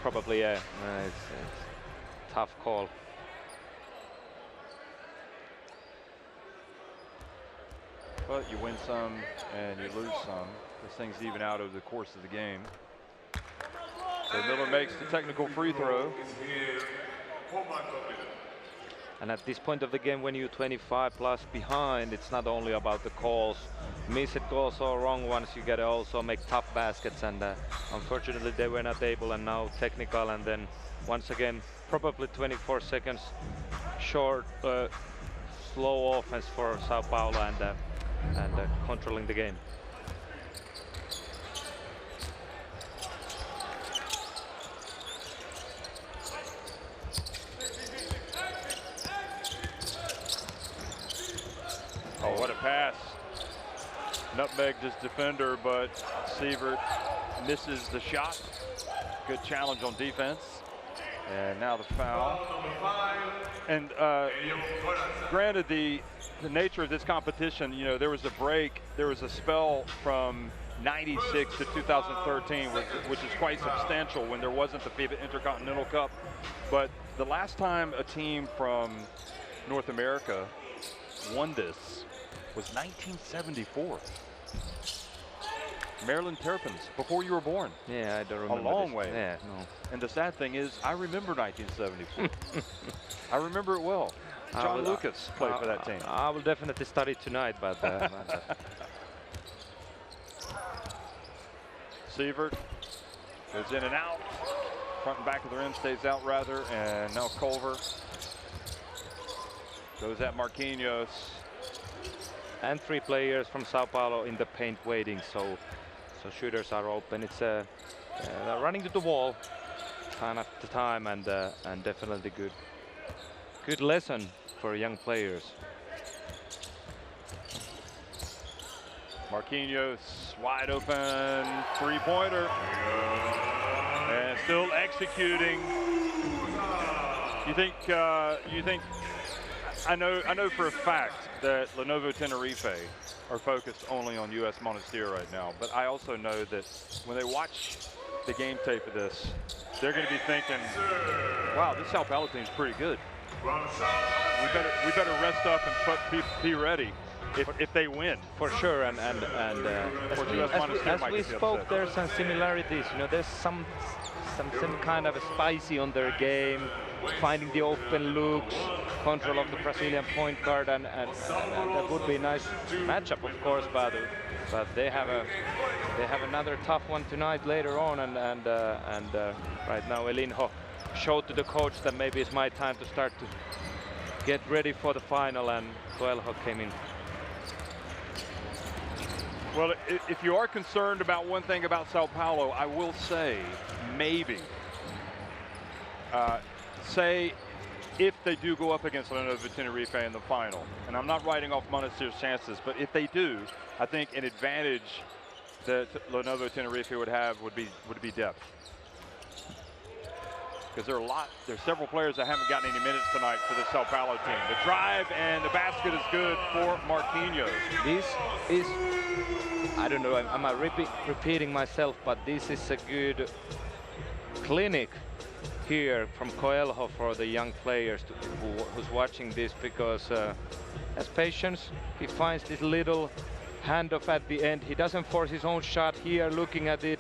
Probably, yeah. It's tough call. But you win some and you lose some. This thing's even out over the course of the game. So Miller makes the technical free throw. And at this point of the game, when you're 25 plus behind, it's not only about the calls. Missed goals or wrong ones, you gotta also make tough baskets, and unfortunately they were not able, and now technical, and then once again probably 24 seconds short, slow offense for Sao Paulo, and controlling the game. Oh, what a pass. Nutmegged his defender, but Sievert misses the shot. Good challenge on defense. And now the foul. And granted, the nature of this competition, you know, there was a break, there was a spell from 96 to 2013, which is quite substantial when there wasn't the FIBA Intercontinental Cup. But the last time a team from North America won this was 1974. Maryland Terrapins, before you were born. Yeah, I don't remember. A long this. way. Yeah, no. And the sad thing is, I remember 1974. I remember it well. John Lucas played for that team. I will definitely study tonight, but Sievert goes in and out. Front and back of the rim stays out rather, and now Culver goes at Marquinhos. And three players from Sao Paulo in the paint waiting, so shooters are open. It's they're running to the wall time after time, and definitely good lesson for young players. Marquinhos wide open, three-pointer, and still executing. You think? I know for a fact that Lenovo Tenerife are focused only on U.S. Monastir right now, but I also know that when they watch the game tape of this, they're going to be thinking, wow, this Sao Paulo team's pretty good. We better rest up and be ready if they win. For sure, and as we spoke, there's some similarities. You know, there's some kind of a spicy on their game, finding the open looks, control of the Brazilian point guard, and that would be a nice matchup, of course. But they have another tough one tonight later on, and right now Elinho showed to the coach that maybe it's my time to start to get ready for the final, and Coelho came in. Well, if you are concerned about one thing about Sao Paulo, I will say maybe. Say if they do go up against Lenovo Tenerife in the final, and I'm not writing off Monastir's chances, but if they do, I think an advantage that Lenovo Tenerife would have would be depth. because there's several players that haven't gotten any minutes tonight for the Sao Paulo team. The drive and the basket is good for Marquinhos. This is, I don't know, am I repeating myself, but this is a good clinic here from Coelho for the young players who's watching this, because has patience. He finds this little handoff at the end. He doesn't force his own shot here, looking at it.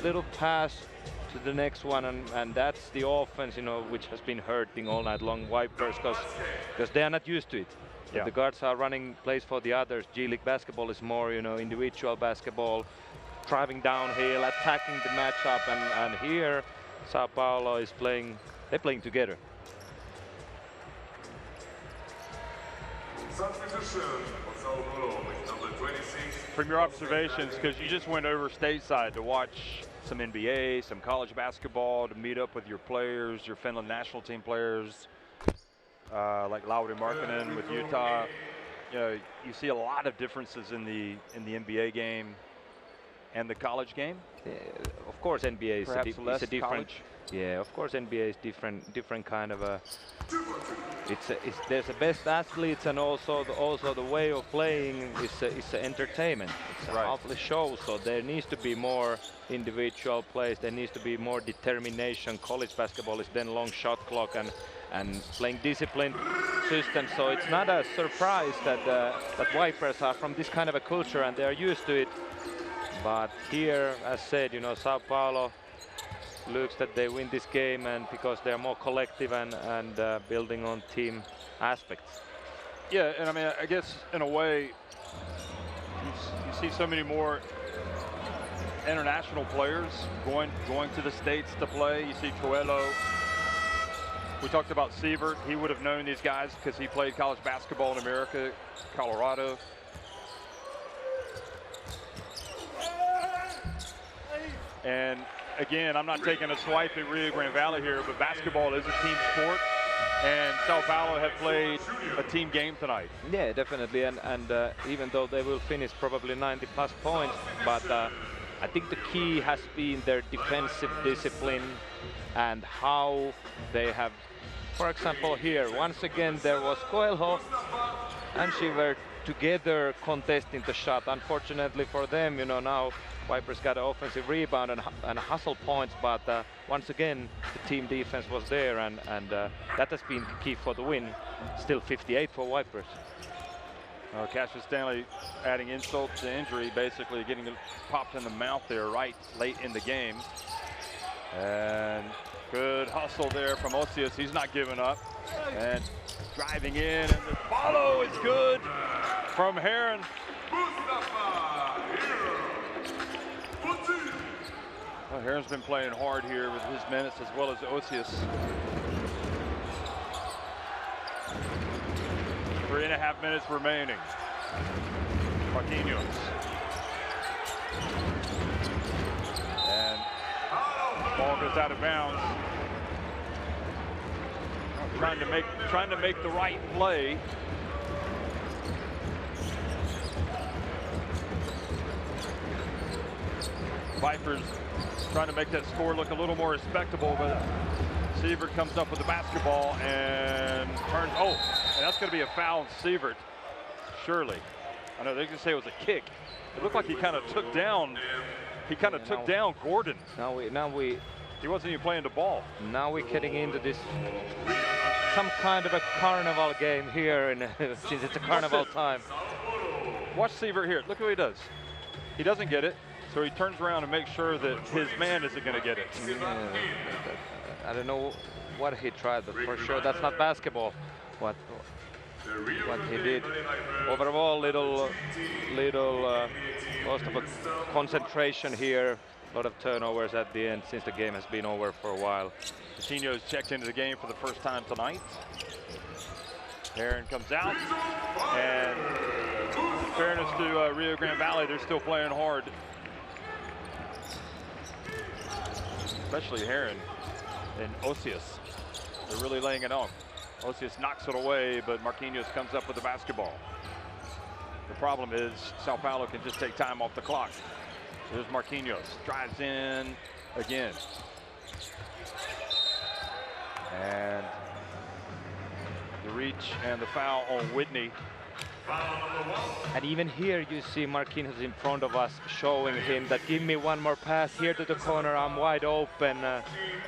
Little pass to the next one, and that's the offense, you know, which has been hurting all night long Vipers, because they are not used to it. Yeah. The guards are running plays for the others. G League basketball is more, you know, individual basketball, driving downhill, attacking the matchup, and here Sao Paulo is playing, they're playing together. From your observations, because you just went over stateside to watch some NBA, some college basketball, to meet up with your players, your Finland national team players, like Lauri Markkanen with Utah. You know, you see a lot of differences in the NBA game and the college game. Yeah, of course, NBA is a different. College. Yeah, of course, NBA is different kind of a. There's the best athletes, and also the way of playing is entertainment. It's right. Awfully show, so there needs to be more individual plays. There needs to be more determination. College basketball is then long shot clock and playing disciplined systems. So it's not a surprise that that Vipers are from this kind of a culture and they are used to it. But here, as said, you know, Sao Paulo looks that they win this game, and because they're more collective and building on team aspects. Yeah, and I mean, I guess in a way, you see so many more international players going to the States to play. You see Coelho. We talked about Sievert. He would have known these guys because he played college basketball in America, Colorado. And again, I'm not taking a swipe at Rio Grande Valley here, but basketball is a team sport, and Sao Paulo have played a team game tonight. Yeah, definitely, and even though they will finish probably 90+ points, but I think the key has been their defensive discipline and how they have, for example, here, once again, there was Coelho and she were together contesting the shot. Unfortunately for them, you know, now Vipers got an offensive rebound and hustle points, but once again, the team defense was there, and that has been key for the win. Still 58 for Vipers. Cassius Stanley adding insult to injury, basically getting popped in the mouth there right late in the game. And good hustle there from Osius. He's not giving up. And driving in, and the follow is good from Heron. Well, Heron's been playing hard here with his minutes as well as Osius. 3.5 minutes remaining. Marquinhos. And ball goes out of bounds. Trying to make the right play. Vipers trying to make that score look a little more respectable, but Sievert comes up with the basketball and turns. Oh, and that's going to be a foul on Sievert, surely. I know they're going to say it was a kick. It looked like he kind of took down. He kind of took down Gordon. He wasn't even playing the ball. Now we're getting into this some kind of a carnival game here, and since it's a carnival time. Watch Sievert here. Look what he does. He doesn't get it, so he turns around and makes sure that his man isn't going to get it. Yeah, I don't know what he tried, but for sure that's not basketball. What he did. Overall, little loss of a concentration here. A lot of turnovers at the end since the game has been over for a while. Coutinho's checked into the game for the first time tonight. Heron comes out, and in fairness to Rio Grande Valley, they're still playing hard. Especially Heron and Osius. They're really laying it on. Osius knocks it away, but Marquinhos comes up with the basketball. The problem is Sao Paulo can just take time off the clock. There's Marquinhos, drives in, again. And the reach and the foul on Whitney. And even here you see Marquinhos in front of us showing him that give me one more pass here to the corner, I'm wide open.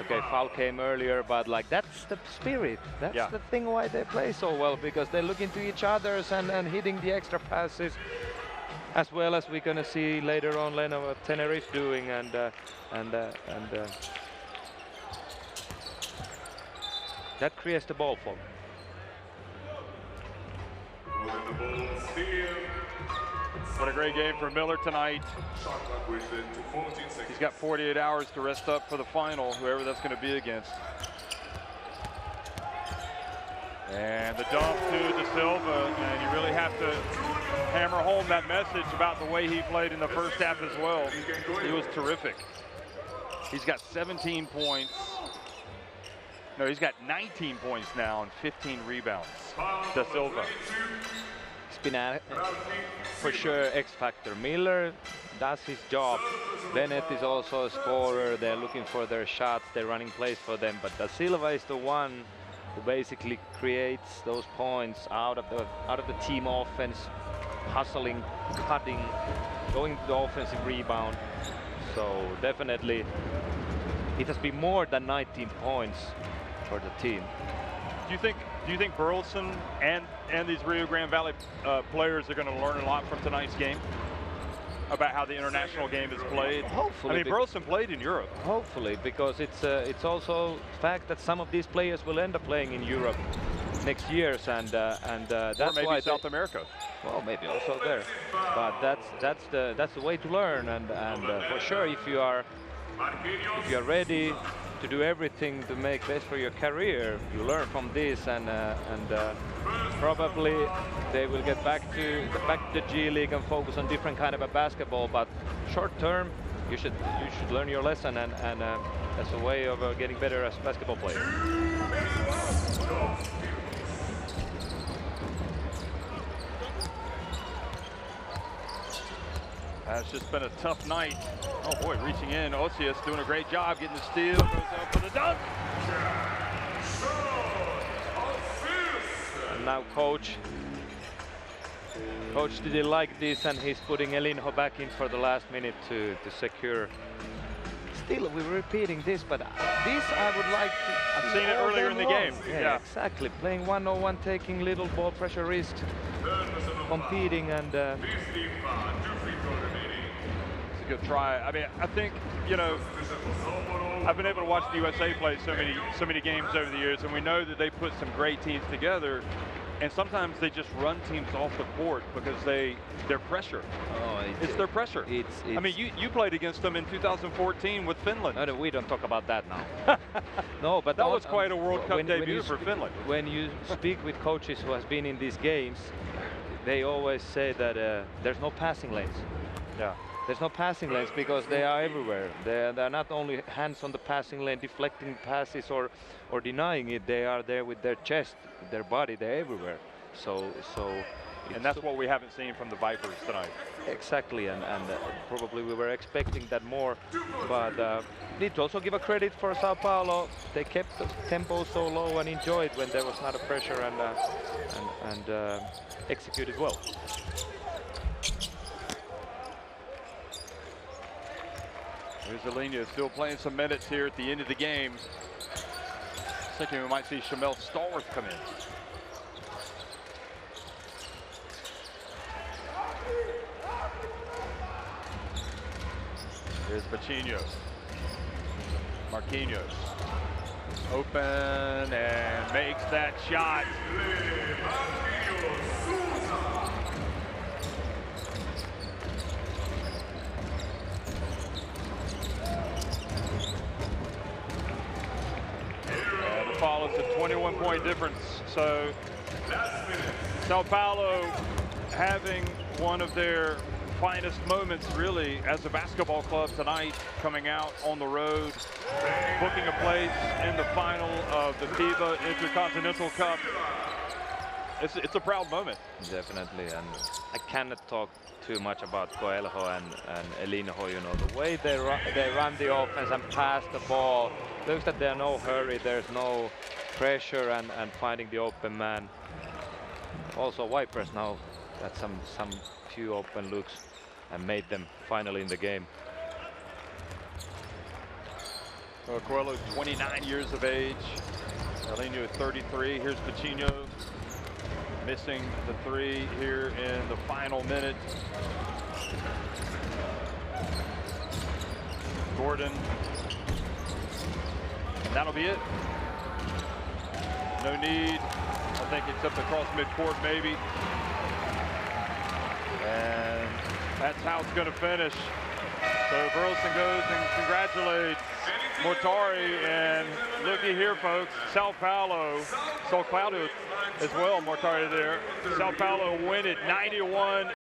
Okay, foul came earlier, but like that's the spirit. That's the thing why they play so well, because they look into each other's and hitting the extra passes, as well as we're gonna see later on Leno what Tenerife doing and that creates the ball for them. What a great game for Miller tonight. He's got 48 hours to rest up for the final, whoever that's going to be against. And the dump to De Silva, and you really have to hammer home that message about the way he played in the first half as well. He was terrific. He's got 17 points. No, he's got 19 points now and 15 rebounds. De Silva. It's been for sure X factor. Miller does his job. Bennett is also a scorer. They're looking for their shots. They're running plays for them. But Da Silva is the one who basically creates those points out of the team offense, hustling, cutting, going to the offensive rebound. So definitely it has been more than 19 points for the team. Do you think Burleson and these Rio Grande Valley players are going to learn a lot from tonight's game about how the international game is played? Hopefully. I mean, Burleson played in Europe. Hopefully, because it's also the fact that some of these players will end up playing in Europe next years, and that's or maybe why South America. Well, maybe also there. But that's the way to learn, and for sure, if you are ready to do everything to make best for your career, you learn from this, and probably they will get back to the G League and focus on different kind of a basketball. But short term, you should learn your lesson, and that's a way of getting better as a basketball player. It's just been a tough night. Oh boy, reaching in. Osius doing a great job getting the steal. Goes up for the dunk. And now coach didn't like this, and he's putting Elinho back in for the last minute to secure. Still, we're repeating this, but this I would like to. I've seen it earlier in the game. Yeah, exactly. Playing 1-on-1, taking little ball pressure risks, competing, and. Good try. I mean, I think, you know, I've been able to watch the USA play so many games over the years, and we know that they put some great teams together, and sometimes they just run teams off the court because they're pressure. Oh, it's their pressure. I mean, you played against them in 2014 with Finland. No, we don't talk about that now. No, but that was quite a World Cup debut for Finland. When you speak with coaches who has been in these games, they always say that there's no passing lanes. Yeah. There's no passing lanes because they are everywhere. They're not only hands on the passing lane, deflecting passes or denying it. They are there with their chest, with their body. They're everywhere. And that's what we haven't seen from the Vipers tonight. Exactly, and probably we were expecting that more. But need to also give a credit for São Paulo. They kept the tempo so low and enjoyed when there was not a pressure, and executed well. Here's Elinho still playing some minutes here at the end of the game. Thinking we might see Shamel Stallworth come in. Here's Bachinho. Marquinhos. Open and makes that shot. Follows a 21-point difference. So Sao Paulo having one of their finest moments really as a basketball club tonight, coming out on the road, booking a place in the final of the FIBA Intercontinental Cup. it's a proud moment. Definitely, and I cannot talk too much about Coelho and eliminou. You know, the way they run the offense and pass the ball, looks that there's no hurry, there's no pressure and finding the open man. Also Vipers now got some few open looks and made them finally in the game. Coelho, 29 years of age. Eliminou, 33. Here's Pacino missing the 3 here in the final minute. Gordon. And that'll be it. No need. I think except across midcourt maybe. And that's how it's going to finish. So Burleson goes and congratulates Mortari, and looky here, folks, São Paulo as well, Mortari there. São Paulo win it 91.